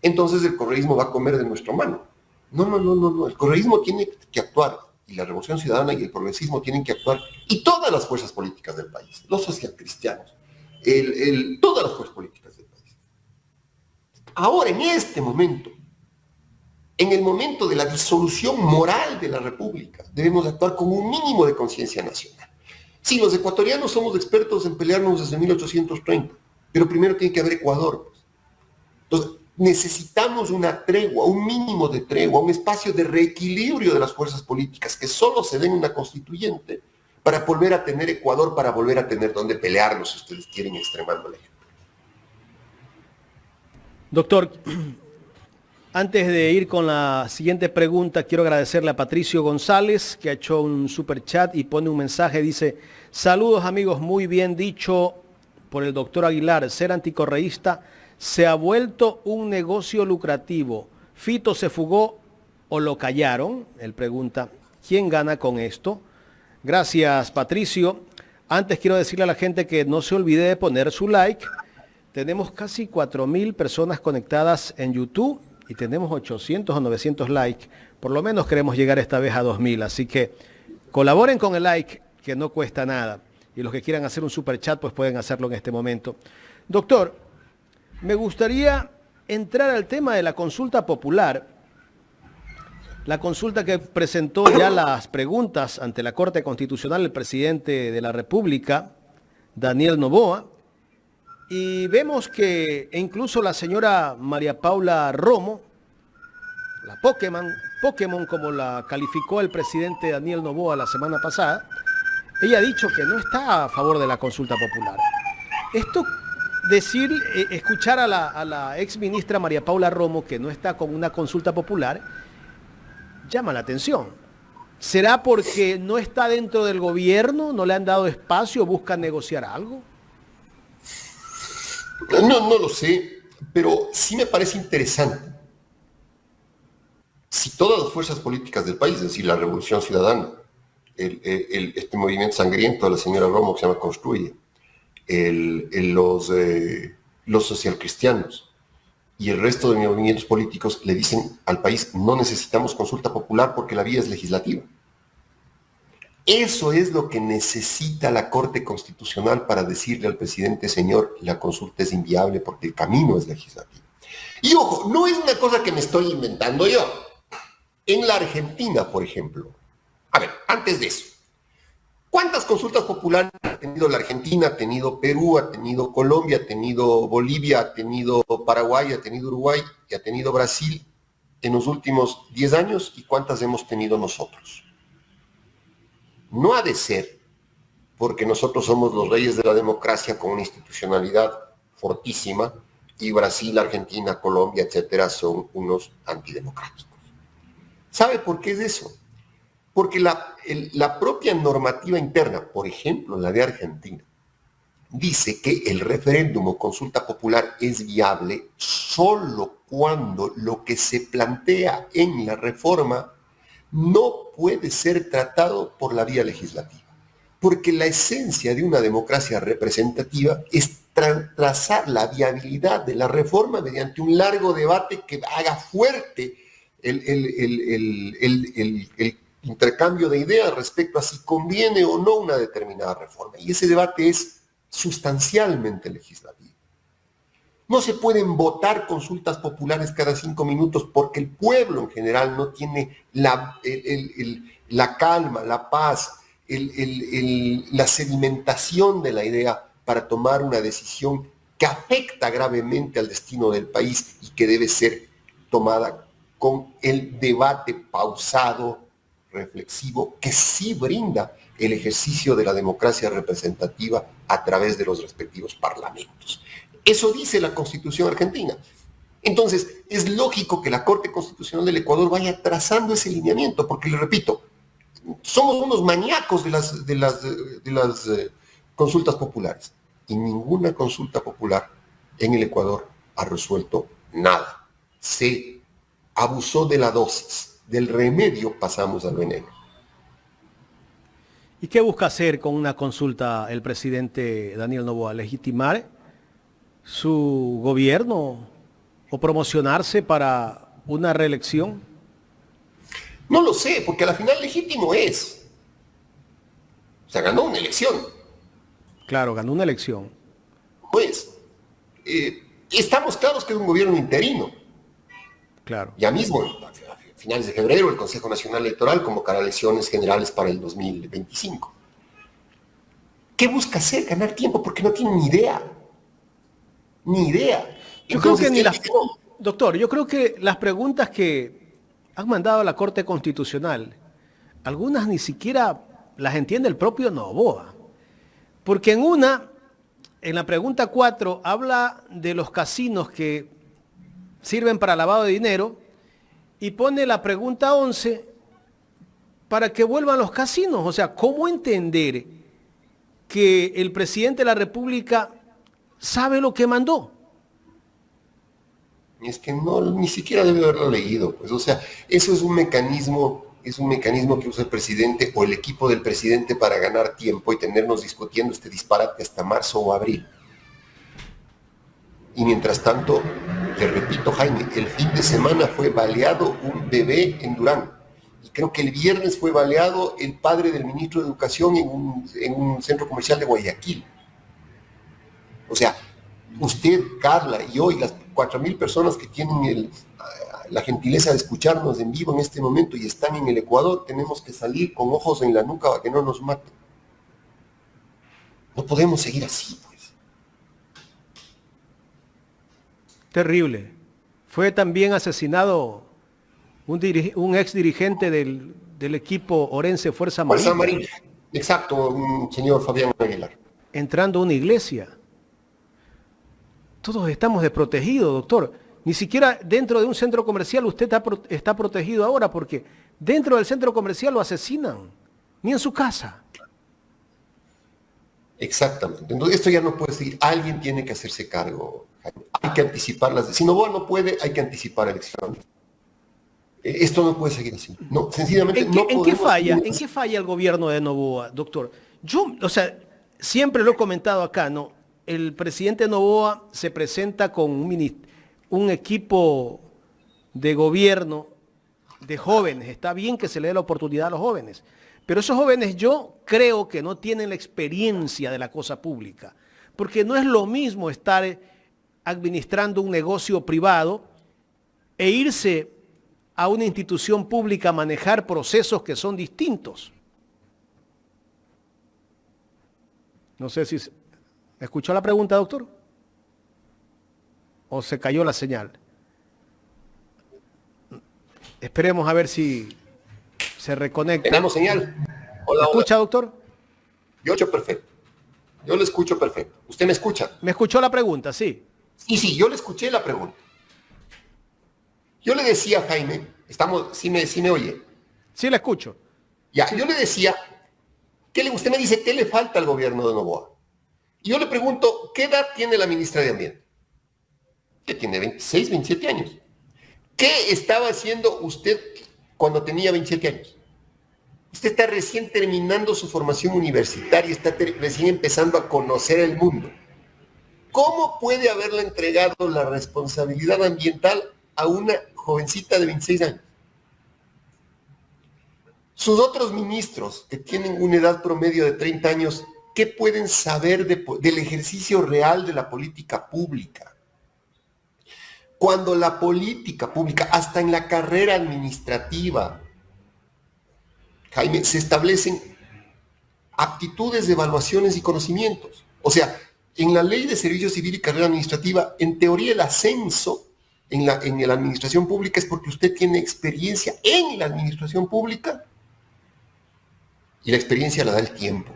[SPEAKER 2] entonces el correísmo va a comer de nuestra mano. No. El correísmo tiene que actuar, y la Revolución Ciudadana y el progresismo tienen que actuar, y todas las fuerzas políticas del país, los socialcristianos, todas las fuerzas políticas del país. Ahora, en este momento, en el momento de la disolución moral de la República, debemos actuar con un mínimo de conciencia nacional. Sí, los ecuatorianos somos expertos en pelearnos desde 1830, pero primero tiene que haber Ecuador, pues. Entonces, necesitamos una tregua, un mínimo de tregua, un espacio de reequilibrio de las fuerzas políticas que solo se den una constituyente para volver a tener Ecuador, para volver a tener donde pelearnos, si ustedes quieren, extremando el ejemplo.
[SPEAKER 1] Doctor, antes de ir con la siguiente pregunta, quiero agradecerle a Patricio González, que ha hecho un super chat y pone un mensaje, dice: saludos amigos, muy bien dicho por el doctor Aguilar, ser anticorreísta se ha vuelto un negocio lucrativo. ¿Fito se fugó o lo callaron? Él pregunta, ¿quién gana con esto? Gracias, Patricio. Antes quiero decirle a la gente que no se olvide de poner su like. Tenemos casi 4,000 personas conectadas en YouTube y tenemos 800 o 900 likes. Por lo menos queremos llegar esta vez a 2,000. Así que colaboren con el like, que no cuesta nada. Y los que quieran hacer un super chat, pues pueden hacerlo en este momento. Doctor, me gustaría entrar al tema de la consulta popular. La consulta que presentó ya las preguntas ante la Corte Constitucional el presidente de la República, Daniel Noboa. Y vemos que incluso la señora María Paula Romo, la Pokémon como la calificó el presidente Daniel Noboa la semana pasada, ella ha dicho que no está a favor de la consulta popular. Esto escuchar a la ex ministra María Paula Romo que no está con una consulta popular, llama la atención. ¿Será porque no está dentro del gobierno, no le han dado espacio, busca negociar algo?
[SPEAKER 2] No lo sé, pero sí me parece interesante. Si todas las fuerzas políticas del país, es decir, la Revolución Ciudadana, este movimiento sangriento de la señora Romo que se llama Construye, los socialcristianos y el resto de movimientos políticos le dicen al país: no necesitamos consulta popular porque la vía es legislativa. Eso es lo que necesita la Corte Constitucional para decirle al presidente: señor, la consulta es inviable porque el camino es legislativo. Y ojo, no es una cosa que me estoy inventando yo. En la Argentina, por ejemplo, a ver, antes de eso, ¿cuántas consultas populares ha tenido la Argentina? Ha tenido Perú, ha tenido Colombia, ha tenido Bolivia, ha tenido Paraguay, ha tenido Uruguay y ha tenido Brasil en los últimos 10 años? ¿Y cuántas hemos tenido nosotros? No ha de ser porque nosotros somos los reyes de la democracia con una institucionalidad fortísima y Brasil, Argentina, Colombia, etcétera, son unos antidemocráticos. ¿Sabe por qué es eso? Porque la propia normativa interna, por ejemplo, la de Argentina, dice que el referéndum o consulta popular es viable solo cuando lo que se plantea en la reforma no puede ser tratado por la vía legislativa. Porque la esencia de una democracia representativa es trazar la viabilidad de la reforma mediante un largo debate que haga fuerte el intercambio de ideas respecto a si conviene o no una determinada reforma. Y ese debate es sustancialmente legislativo. No se pueden votar consultas populares cada 5 minutos porque el pueblo en general no tiene la calma, la paz, la sedimentación de la idea para tomar una decisión que afecta gravemente al destino del país y que debe ser tomada con el debate pausado, reflexivo, que sí brinda el ejercicio de la democracia representativa a través de los respectivos parlamentos. Eso dice la Constitución argentina. Entonces, es lógico que la Corte Constitucional del Ecuador vaya trazando ese lineamiento, porque, le repito, somos unos maníacos de las consultas populares. Y ninguna consulta popular en el Ecuador ha resuelto nada. Se abusó de la dosis, del remedio pasamos al veneno.
[SPEAKER 1] ¿Y qué busca hacer con una consulta el presidente Daniel Noboa? ¿Legitimar su gobierno o promocionarse para una reelección?
[SPEAKER 2] No lo sé, porque a la final legítimo es. O sea, ganó una elección.
[SPEAKER 1] Claro, ganó una elección.
[SPEAKER 2] Pues, estamos claros que es un gobierno interino.
[SPEAKER 1] Claro.
[SPEAKER 2] Ya mismo, a finales de febrero, el Consejo Nacional Electoral convocará elecciones generales para el 2025. ¿Qué busca hacer? Ganar tiempo, porque no tiene ni idea. Ni idea.
[SPEAKER 1] Yo creo que doctor, yo creo que las preguntas que han mandado a la Corte Constitucional, algunas ni siquiera las entiende el propio Noboa. Porque en la pregunta 4, habla de los casinos que sirven para lavado de dinero y pone la pregunta 11 para que vuelvan los casinos. O sea, ¿cómo entender que el presidente de la República sabe lo que mandó?
[SPEAKER 2] Es que no, ni siquiera debe haberlo leído. Pues, o sea, eso es un mecanismo que usa el presidente o el equipo del presidente para ganar tiempo y tenernos discutiendo este disparate hasta marzo o abril. Y mientras tanto, le repito, Jaime, el fin de semana fue baleado un bebé en Durán. Y creo que el viernes fue baleado el padre del ministro de Educación en un centro comercial de Guayaquil. O sea, usted, Carla, y hoy las 4.000 personas que tienen la gentileza de escucharnos en vivo en este momento y están en el Ecuador, tenemos que salir con ojos en la nuca para que no nos maten. No podemos seguir así, pues.
[SPEAKER 1] Terrible. Fue también asesinado un ex dirigente del equipo Orense Fuerza Marina.
[SPEAKER 2] Fuerza Marina, exacto, un señor Fabián Aguilar.
[SPEAKER 1] Entrando a una iglesia. Todos estamos desprotegidos, doctor. Ni siquiera dentro de un centro comercial usted está protegido ahora porque dentro del centro comercial lo asesinan, ni en su casa.
[SPEAKER 2] Exactamente. Entonces, esto ya no puede seguir. Alguien tiene que hacerse cargo. Hay que anticiparlas. Si Noboa no puede, hay que anticipar elecciones. Esto no puede seguir así. No, sencillamente no
[SPEAKER 1] ¿En
[SPEAKER 2] podemos seguir
[SPEAKER 1] ¿En qué falla el gobierno de Noboa, doctor? Yo, o sea, siempre lo he comentado acá, ¿no? El presidente Noboa se presenta con un equipo de gobierno de jóvenes. Está bien que se le dé la oportunidad a los jóvenes, pero esos jóvenes yo creo que no tienen la experiencia de la cosa pública, porque no es lo mismo estar administrando un negocio privado e irse a una institución pública a manejar procesos que son distintos. No sé si escuchó la pregunta, doctor, o se cayó la señal. Esperemos a ver si se reconecta.
[SPEAKER 2] Tenemos señal. Hola,
[SPEAKER 1] ¿Me escucha, doctor?
[SPEAKER 2] Yo escucho perfecto. Yo le escucho perfecto. ¿Usted me escucha?
[SPEAKER 1] ¿Me escuchó la pregunta? Sí.
[SPEAKER 2] Sí, yo le escuché la pregunta. Yo le decía a Jaime, sí me oye.
[SPEAKER 1] Sí, la escucho.
[SPEAKER 2] Ya, yo le decía, usted me dice, ¿qué le falta al gobierno de Noboa? Y yo le pregunto, ¿qué edad tiene la ministra de Ambiente? Que tiene 26, 27 años. ¿Qué estaba haciendo usted cuando tenía 27 años? Usted está recién terminando su formación universitaria, está recién empezando a conocer el mundo. ¿Cómo puede haberle entregado la responsabilidad ambiental a una jovencita de 26 años? Sus otros ministros, que tienen una edad promedio de 30 años, ¿qué pueden saber del ejercicio real de la política pública? Cuando la política pública, hasta en la carrera administrativa, Jaime, se establecen aptitudes de evaluaciones y conocimientos. O sea, en la Ley de Servicio Civil y Carrera Administrativa, en teoría el ascenso en la administración pública es porque usted tiene experiencia en la administración pública y la experiencia la da el tiempo.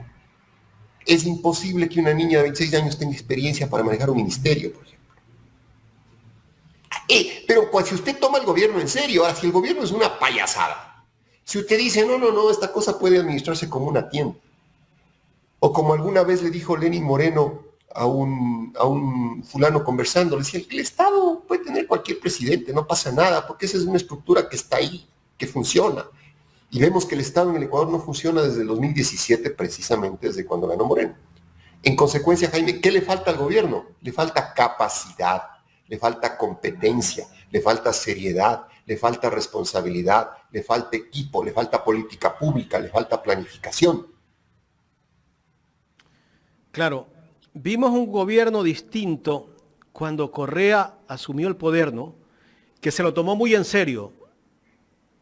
[SPEAKER 2] Es imposible que una niña de 26 años tenga experiencia para manejar un ministerio, por ejemplo. Pero si usted toma el gobierno en serio, ahora si el gobierno es una payasada, si usted dice, no, esta cosa puede administrarse como una tienda, o como alguna vez le dijo Lenín Moreno a un fulano conversando, le decía, el Estado puede tener cualquier presidente, no pasa nada, porque esa es una estructura que está ahí, que funciona. Y vemos que el Estado en el Ecuador no funciona desde el 2017, precisamente desde cuando ganó Moreno. En consecuencia, Jaime, ¿qué le falta al gobierno? Le falta capacidad, le falta competencia, le falta seriedad, le falta responsabilidad, le falta equipo, le falta política pública, le falta planificación.
[SPEAKER 1] Claro, vimos un gobierno distinto cuando Correa asumió el poder, ¿no? Que se lo tomó muy en serio.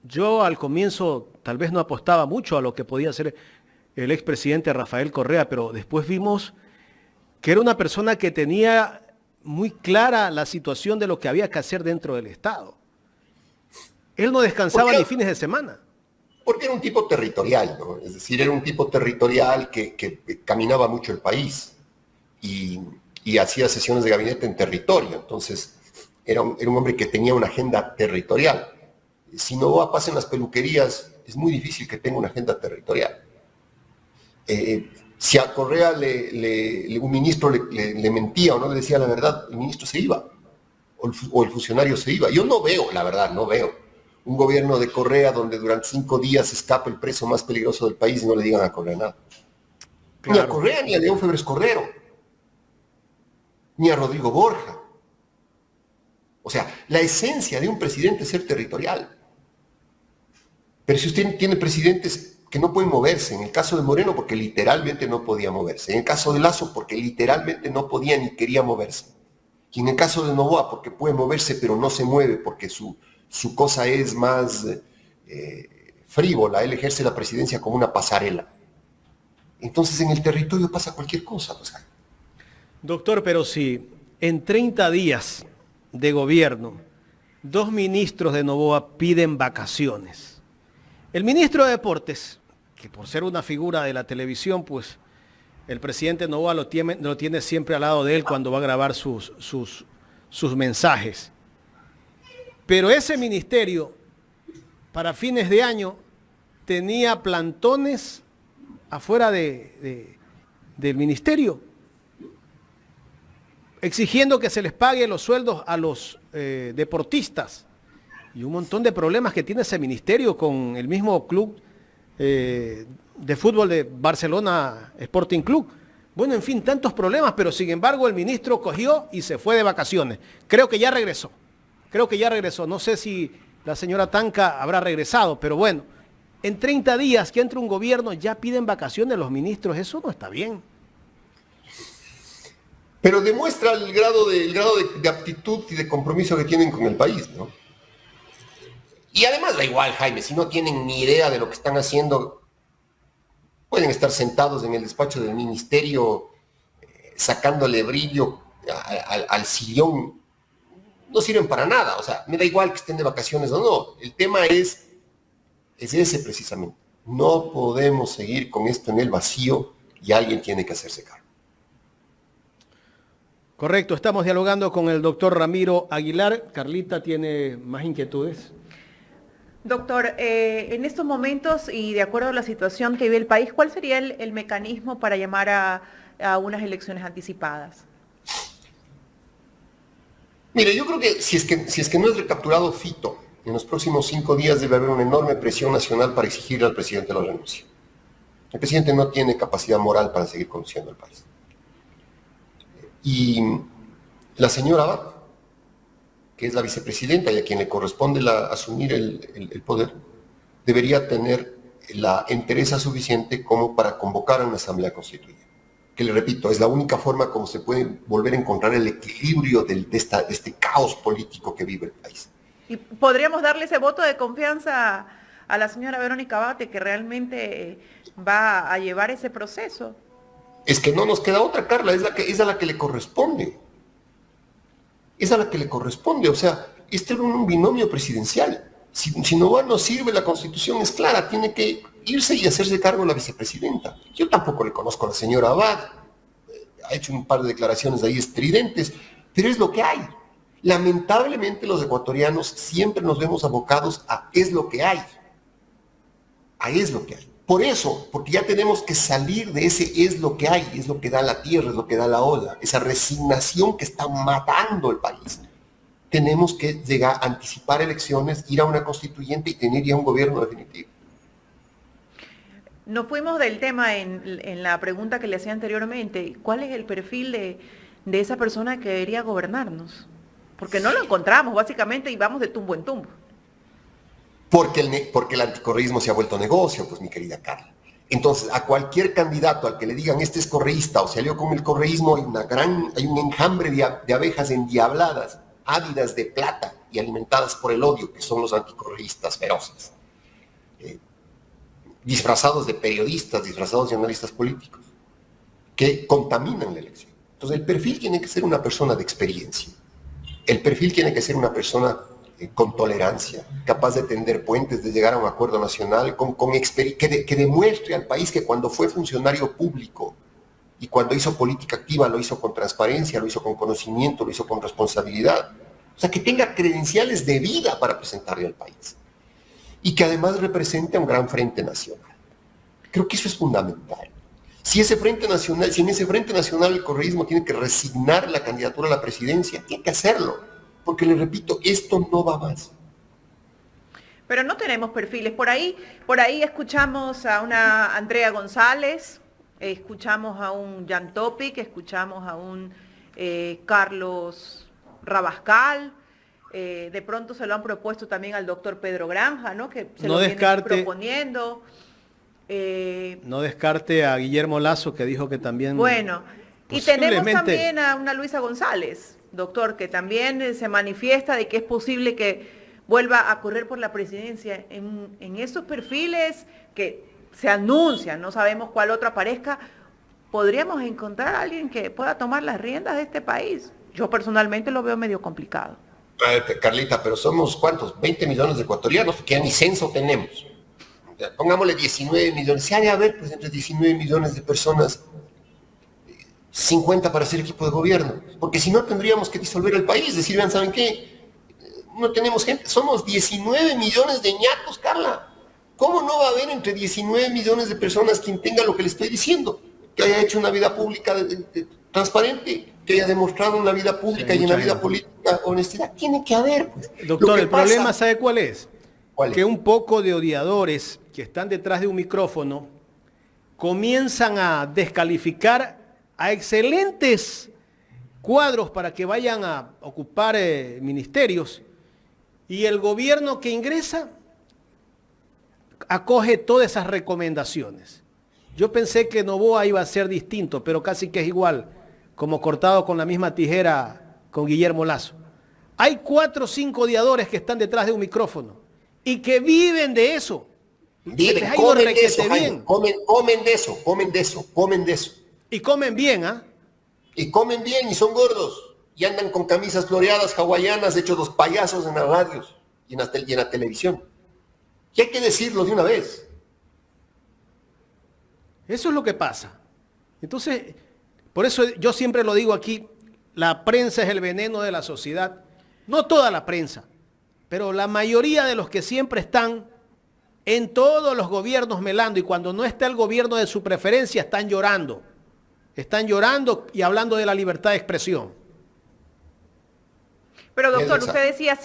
[SPEAKER 1] Yo al comienzo tal vez no apostaba mucho a lo que podía hacer el expresidente Rafael Correa, pero después vimos que era una persona que tenía muy clara la situación de lo que había que hacer dentro del Estado. Él no descansaba ni fines de semana.
[SPEAKER 2] Porque era un tipo territorial, ¿no? Es decir, era un tipo territorial que caminaba mucho el país y hacía sesiones de gabinete en territorio. Entonces, era un hombre que tenía una agenda territorial. Si Noboa pasa en las peluquerías, es muy difícil que tenga una agenda territorial. Si a Correa un ministro le mentía o no le decía la verdad, el ministro se iba, o el funcionario se iba. Yo no veo, la verdad, no veo un gobierno de Correa donde durante 5 días escapa el preso más peligroso del país y no le digan a Correa nada. Claro. Ni a Correa, ni a León Febres Cordero, ni a Rodrigo Borja. O sea, la esencia de un presidente es ser territorial. Pero si usted tiene presidentes que no pueden moverse, en el caso de Moreno porque literalmente no podía moverse, en el caso de Lasso porque literalmente no podía ni quería moverse, y en el caso de Noboa porque puede moverse pero no se mueve porque su cosa es más frívola, él ejerce la presidencia como una pasarela. Entonces en el territorio pasa cualquier cosa. Pues.
[SPEAKER 1] Doctor, pero si en 30 días de gobierno 2 ministros de Noboa piden vacaciones, el ministro de Deportes, que por ser una figura de la televisión, pues el presidente Noboa lo tiene siempre al lado de él cuando va a grabar sus mensajes. Pero ese ministerio para fines de año tenía plantones afuera del ministerio, exigiendo que se les pague los sueldos a los deportistas, y un montón de problemas que tiene ese ministerio con el mismo club de fútbol de Barcelona Sporting Club. Bueno, en fin, tantos problemas, pero sin embargo el ministro cogió y se fue de vacaciones. Creo que ya regresó. No sé si la señora Tanca habrá regresado, pero bueno, en 30 días que entra un gobierno ya piden vacaciones los ministros. Eso no está bien.
[SPEAKER 2] Pero demuestra el grado de aptitud y de compromiso que tienen con el país, ¿no? Y además da igual, Jaime, si no tienen ni idea de lo que están haciendo, pueden estar sentados en el despacho del ministerio sacándole brillo al sillón. No sirven para nada, o sea, me da igual que estén de vacaciones o no. El tema es ese precisamente. No podemos seguir con esto en el vacío y alguien tiene que hacerse cargo.
[SPEAKER 1] Correcto, estamos dialogando con el doctor Ramiro Aguilar. Carlita tiene más inquietudes.
[SPEAKER 3] Doctor, en estos momentos y de acuerdo a la situación que vive el país, ¿cuál sería el mecanismo para llamar a unas elecciones anticipadas?
[SPEAKER 2] Mire, yo creo que si es que no es recapturado Fito, en los próximos 5 días debe haber una enorme presión nacional para exigirle al presidente la renuncia. El presidente no tiene capacidad moral para seguir conduciendo el país. Y la señora Abad, que es la vicepresidenta y a quien le corresponde asumir el poder, debería tener la entereza suficiente como para convocar a una asamblea constituyente. Que le repito, es la única forma como se puede volver a encontrar el equilibrio de este caos político que vive el país.
[SPEAKER 3] ¿Y podríamos darle ese voto de confianza a la señora Verónica Abate, que realmente va a llevar ese proceso?
[SPEAKER 2] Es que no nos queda otra, Carla, es a la que le corresponde. Es a la que le corresponde, o sea, este es un binomio presidencial. Si no sirve, la Constitución es clara, tiene que irse y hacerse cargo la vicepresidenta. Yo tampoco le conozco a la señora Abad, ha hecho un par de declaraciones ahí estridentes, pero es lo que hay. Lamentablemente los ecuatorianos siempre nos vemos abocados a es lo que hay. A es lo que hay. Por eso, porque ya tenemos que salir de ese es lo que hay, es lo que da la tierra, es lo que da la ola, esa resignación que está matando el país. Tenemos que llegar a anticipar elecciones, ir a una constituyente y tener ya un gobierno definitivo.
[SPEAKER 3] Nos fuimos del tema en la pregunta que le hacía anteriormente. ¿Cuál es el perfil de esa persona que debería gobernarnos? Porque no lo encontramos, básicamente, y vamos de tumbo en tumbo.
[SPEAKER 2] Porque el anticorreísmo se ha vuelto negocio, pues mi querida Carla. Entonces, a cualquier candidato al que le digan este es correísta o se alió con el correísmo, hay un enjambre de abejas endiabladas, ávidas de plata y alimentadas por el odio, que son los anticorreístas feroces. Disfrazados de periodistas, disfrazados de analistas políticos, que contaminan la elección. Entonces, el perfil tiene que ser una persona de experiencia. El perfil tiene que ser una persona con tolerancia, capaz de tender puentes, de llegar a un acuerdo nacional, que demuestre al país que cuando fue funcionario público y cuando hizo política activa lo hizo con transparencia, lo hizo con conocimiento, lo hizo con responsabilidad. O sea, que tenga credenciales de vida para presentarle al país. Y que además represente a un gran frente nacional. Creo que eso es fundamental. Si en ese frente nacional el correísmo tiene que resignar la candidatura a la presidencia, tiene que hacerlo. Porque le repito, esto no va más.
[SPEAKER 3] Pero no tenemos perfiles. Por ahí escuchamos a una Andrea González, escuchamos a un Jan Topic, escuchamos a un Carlos Rabascal, de pronto se lo han propuesto también al doctor Pedro Granja, ¿no? Que se lo viene proponiendo.
[SPEAKER 1] No descarte a Guillermo Lazo, que dijo que también...
[SPEAKER 3] Bueno, y tenemos también a una Luisa González, doctor, que también se manifiesta de que es posible que vuelva a correr por la presidencia. En esos perfiles que se anuncian, no sabemos cuál otro aparezca, ¿podríamos encontrar a alguien que pueda tomar las riendas de este país? Yo personalmente lo veo medio complicado.
[SPEAKER 2] Carlita, pero somos ¿cuántos? 20 millones de ecuatorianos, que ya ni censo tenemos. Pongámosle 19 millones. Se ha de haber, pues, entre 19 millones de personas, 50 para ser equipo de gobierno. Porque si no, tendríamos que disolver el país. Decir, vean, ¿saben qué? no tenemos gente. Somos 19 millones de ñatos, Carla. ¿Cómo no va a haber entre 19 millones de personas quien tenga lo que le estoy diciendo? Que haya hecho una vida pública transparente, que haya demostrado en la vida pública y en la vida política honestidad. Tiene que haber, pues.
[SPEAKER 1] Doctor, el problema, ¿sabe cuál es?
[SPEAKER 2] ¿Cuál es?
[SPEAKER 1] Que un poco de odiadores que están detrás de un micrófono comienzan a descalificar a excelentes cuadros para que vayan a ocupar ministerios, y el gobierno que ingresa acoge todas esas recomendaciones. Yo pensé que Noboa iba a ser distinto, pero casi que es igual, como cortado con la misma tijera con Guillermo Lazo. Hay 4 o 5 odiadores que están detrás de un micrófono y que viven de eso.
[SPEAKER 2] Viven, comen de eso, Jaime, comen de eso, comen de eso, comen de eso.
[SPEAKER 1] Y comen bien, ¿ah?
[SPEAKER 2] Y comen bien y son gordos. Y andan con camisas floreadas hawaianas, hechos los payasos en las radios y en la televisión. Y hay que decirlo de una vez.
[SPEAKER 1] Eso es lo que pasa. Entonces, por eso yo siempre lo digo aquí, la prensa es el veneno de la sociedad. No toda la prensa, pero la mayoría de los que siempre están en todos los gobiernos melando, y cuando no está el gobierno de su preferencia, están llorando. Están llorando y hablando de la libertad de expresión.
[SPEAKER 3] Pero doctor, usted decía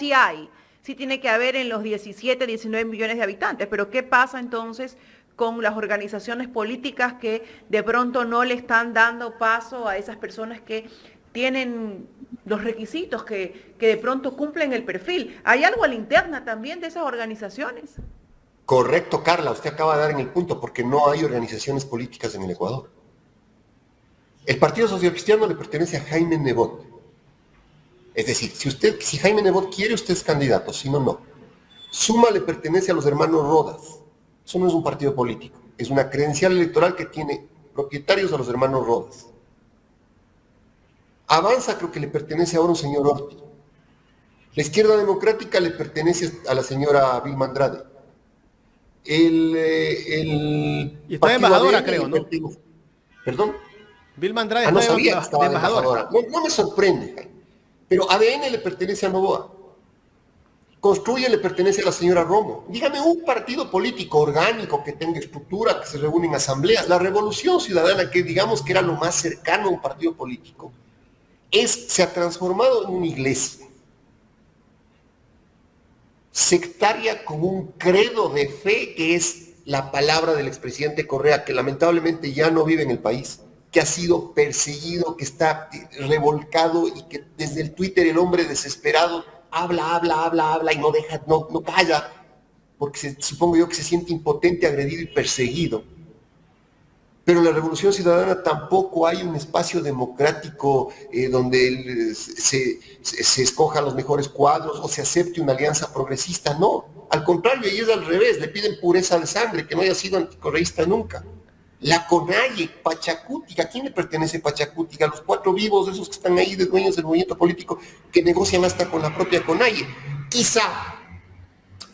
[SPEAKER 3] sí tiene que haber en los 17, 19 millones de habitantes, pero ¿qué pasa entonces con las organizaciones políticas que de pronto no le están dando paso a esas personas que tienen los requisitos, que de pronto cumplen el perfil? ¿Hay algo a la interna también de esas organizaciones?
[SPEAKER 2] Correcto, Carla, usted acaba de dar en el punto, porque no hay organizaciones políticas en el Ecuador. El Partido Social Cristiano le pertenece a Jaime Nebot. Es decir, si Jaime Nebot quiere, usted es candidato, si no, no. Suma le pertenece a los hermanos Rodas. Eso no es un partido político, es una credencial electoral que tiene propietarios a los hermanos Rodas. Avanza creo que le pertenece ahora un señor Orti. La Izquierda Democrática le pertenece a la señora Vilma Andrade.
[SPEAKER 1] Y está de embajadora, creo, ¿no?
[SPEAKER 2] ¿Perdón?
[SPEAKER 1] Vilma Andrade
[SPEAKER 2] no
[SPEAKER 1] está
[SPEAKER 2] sabía que estaba
[SPEAKER 1] de
[SPEAKER 2] de embajadora. No me sorprende, Jaime. Pero ADN le pertenece a Noboa. Construye le pertenece a la señora Romo. Dígame un partido político orgánico que tenga estructura, que se reúne en asambleas. La Revolución Ciudadana, que digamos que era lo más cercano a un partido político, se ha transformado en una iglesia sectaria con un credo de fe que es la palabra del expresidente Correa, que lamentablemente ya no vive en el país, que ha sido perseguido, que está revolcado y que desde el Twitter el hombre desesperado habla y no calla, porque supongo yo que se siente impotente, agredido y perseguido. Pero en la Revolución Ciudadana tampoco hay un espacio democrático donde se escojan los mejores cuadros o se acepte una alianza progresista, no. Al contrario, y es al revés, le piden pureza de sangre, que no haya sido anticorreísta nunca. La CONAIE, Pachacútica, ¿a quién le pertenece Pachacútica? Los 4 vivos, esos que están ahí de dueños del movimiento político, que negocian hasta con la propia CONAIE. Quizá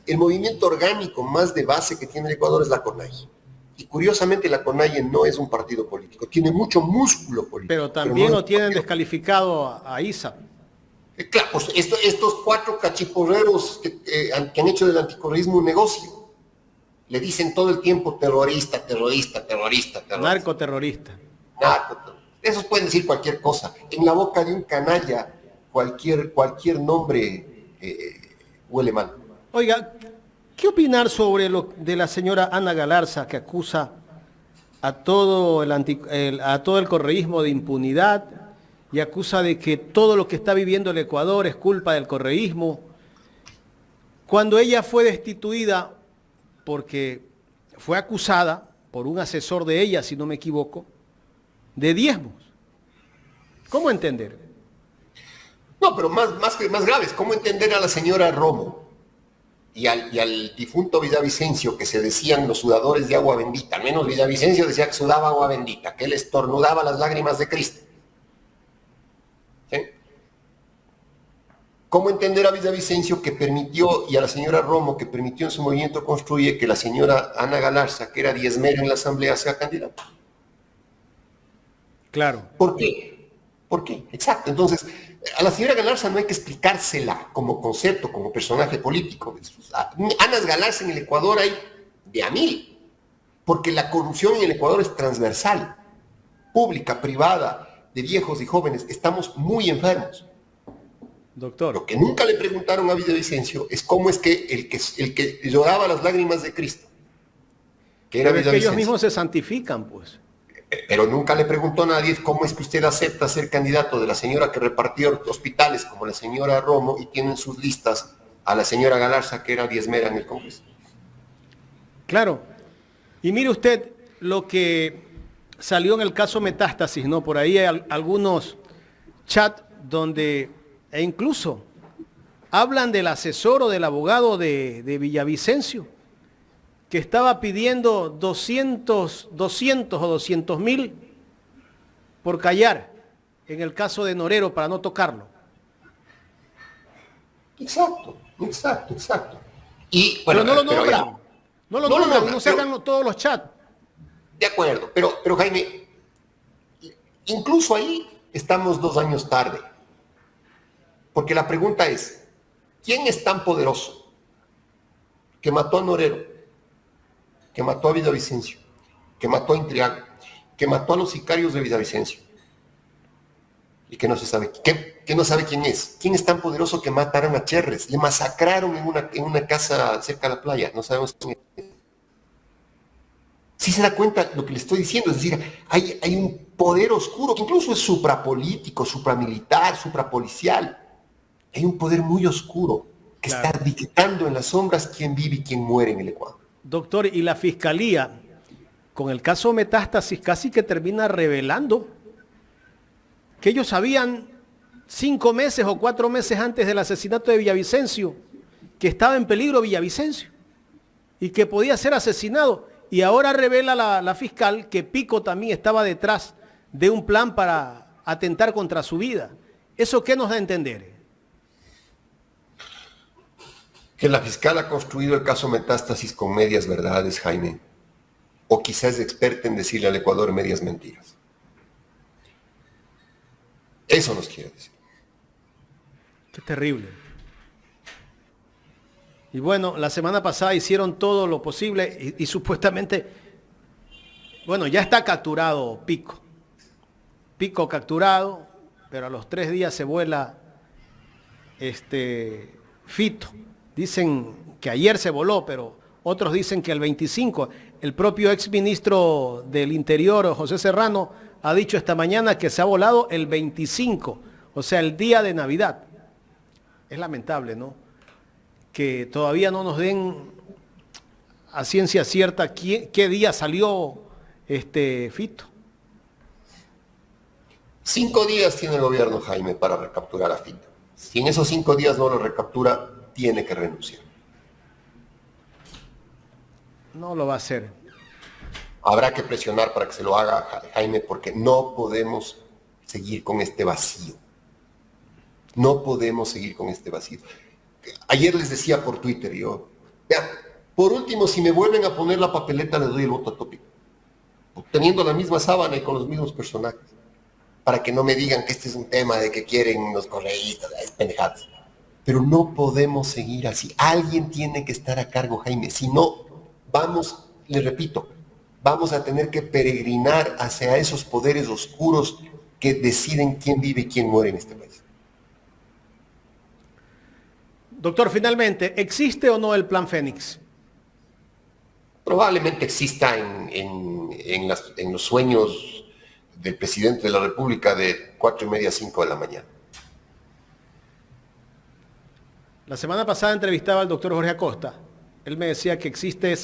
[SPEAKER 2] el movimiento orgánico más de base que tiene el Ecuador es la CONAIE. Y curiosamente la CONAIE no es un partido político, tiene mucho músculo político.
[SPEAKER 1] Pero también lo tienen descalificado a ISAP.
[SPEAKER 2] Claro, pues estos 4 cachiporreros que han hecho del anticorreísmo un negocio. Le dicen todo el tiempo terrorista.
[SPEAKER 1] Narcoterrorista.
[SPEAKER 2] Esos pueden decir cualquier cosa. En la boca de un canalla, cualquier nombre huele mal.
[SPEAKER 1] Oiga, ¿qué opinar sobre lo de la señora Ana Galarza, que acusa a todo el correísmo de impunidad y acusa de que todo lo que está viviendo el Ecuador es culpa del correísmo, cuando ella fue destituida porque fue acusada por un asesor de ella, si no me equivoco, de diezmos? ¿Cómo entender?
[SPEAKER 2] No, pero más graves, ¿cómo entender a la señora Romo y al difunto Villavicencio, que se decían los sudadores de agua bendita? Al menos Villavicencio decía que sudaba agua bendita, que él estornudaba las lágrimas de Cristo. ¿Sí? ¿Cómo entender a Villavicencio que permitió, y a la señora Romo que permitió en su movimiento Construye, que la señora Ana Galarza, que era diezmera en la asamblea, sea candidata?
[SPEAKER 1] Claro.
[SPEAKER 2] ¿Por qué? ¿Por qué? Exacto. Entonces, a la señora Galarza no hay que explicársela como concepto, como personaje político. Anas Galarza en el Ecuador hay de a mil, porque la corrupción en el Ecuador es transversal, pública, privada, de viejos y jóvenes. Estamos muy enfermos.
[SPEAKER 1] Doctor.
[SPEAKER 2] Lo que nunca le preguntaron a Villavicencio es cómo es que el que lloraba las lágrimas de Cristo, que era
[SPEAKER 1] Pero es que ellos
[SPEAKER 2] Villavicencio,
[SPEAKER 1] mismos se santifican, pues.
[SPEAKER 2] pero nunca le preguntó a nadie cómo es que usted acepta ser candidato de la señora que repartió hospitales como la señora Romo y tiene en sus listas a la señora Galarza, que era diezmera en el Congreso.
[SPEAKER 1] Claro. Y mire usted lo que salió en el caso Metástasis, ¿no? Por ahí hay algunos chats donde, e incluso hablan del asesor o del abogado de Villavicencio, que estaba pidiendo 200 o 200.000 por callar en el caso de Norero para no tocarlo.
[SPEAKER 2] Exacto. Y bueno,
[SPEAKER 1] pero no lo nombran, no lo nombran, no sacan todos los chats.
[SPEAKER 2] De acuerdo, pero Jaime, incluso ahí estamos 2 años tarde. Porque la pregunta es, ¿quién es tan poderoso que mató a Norero, que mató a Villavicencio, que mató a Intriago, que mató a los sicarios de Villavicencio? Y que no se sabe, que no sabe quién es. ¿Quién es tan poderoso que mataron a Cherres? Le masacraron en una casa cerca de la playa. No sabemos quién es. Sí se da cuenta lo que le estoy diciendo, es decir, hay un poder oscuro que incluso es suprapolítico, supramilitar, suprapolicial. Hay un poder muy oscuro que está dictando en las sombras quién vive y quién muere en el Ecuador.
[SPEAKER 1] Doctor, y la Fiscalía, con el caso Metástasis, casi que termina revelando que ellos sabían 5 meses o 4 meses antes del asesinato de Villavicencio que estaba en peligro Villavicencio y que podía ser asesinado. Y ahora revela la fiscal que Pico también estaba detrás de un plan para atentar contra su vida. ¿Eso qué nos da a entender?
[SPEAKER 2] Que la fiscal ha construido el caso Metástasis con medias verdades, Jaime. O quizás es experta en decirle al Ecuador medias mentiras. Eso nos quiere decir.
[SPEAKER 1] Qué terrible. Y bueno, la semana pasada hicieron todo lo posible y supuestamente, bueno, ya está capturado Pico. Pico capturado, pero a los 3 días se vuela Fito. Dicen que ayer se voló, pero otros dicen que el 25. El propio exministro del Interior, José Serrano, ha dicho esta mañana que se ha volado el 25, o sea, el día de Navidad. Es lamentable, ¿no? Que todavía no nos den a ciencia cierta qué día salió Fito.
[SPEAKER 2] 5 días tiene el gobierno, Jaime, para recapturar a Fito. Si en esos 5 días no lo recaptura, tiene que renunciar.
[SPEAKER 1] No lo va a hacer.
[SPEAKER 2] Habrá que presionar para que se lo haga, Jaime, porque no podemos seguir con este vacío. No podemos seguir con este vacío. Ayer les decía por Twitter, por último, si me vuelven a poner la papeleta, les doy el voto a Tópico. Teniendo la misma sábana y con los mismos personajes. Para que no me digan que este es un tema de que quieren los correístas, pendejadas. Pero no podemos seguir así. Alguien tiene que estar a cargo, Jaime. Si no, vamos, les repito, vamos a tener que peregrinar hacia esos poderes oscuros que deciden quién vive y quién muere en este país.
[SPEAKER 1] Doctor, finalmente, ¿existe o no el Plan Fénix?
[SPEAKER 2] Probablemente exista en los sueños del presidente de la República de 4:30 a 5 de la mañana.
[SPEAKER 1] La semana pasada entrevistaba al doctor Jorge Acosta. Él me decía que existe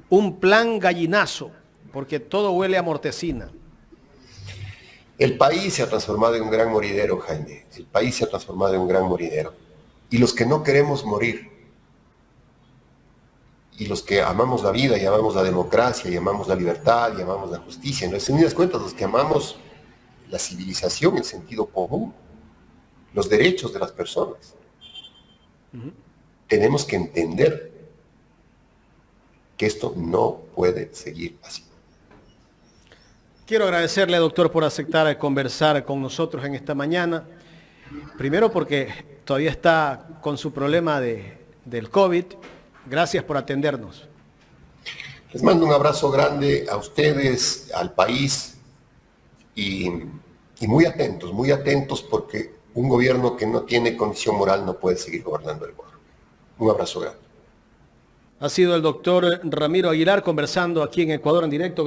[SPEAKER 1] un plan gallinazo, porque todo huele a mortecina.
[SPEAKER 2] El país se ha transformado en un gran moridero, Jaime. El país se ha transformado en un gran moridero. Y los que no queremos morir, y los que amamos la vida, y amamos la democracia, y amamos la libertad, y amamos la justicia, en resumidas cuentas, los que amamos la civilización, el sentido común, los derechos de las personas, tenemos que entender que esto no puede seguir así.
[SPEAKER 1] Quiero agradecerle, doctor, por aceptar conversar con nosotros en esta mañana. Primero porque todavía está con su problema del COVID. Gracias por atendernos.
[SPEAKER 2] Les mando un abrazo grande a ustedes, al país y muy atentos porque un gobierno que no tiene condición moral no puede seguir gobernando el Ecuador. Un abrazo grande.
[SPEAKER 1] Ha sido el doctor Ramiro Aguilar conversando aquí en Ecuador en directo.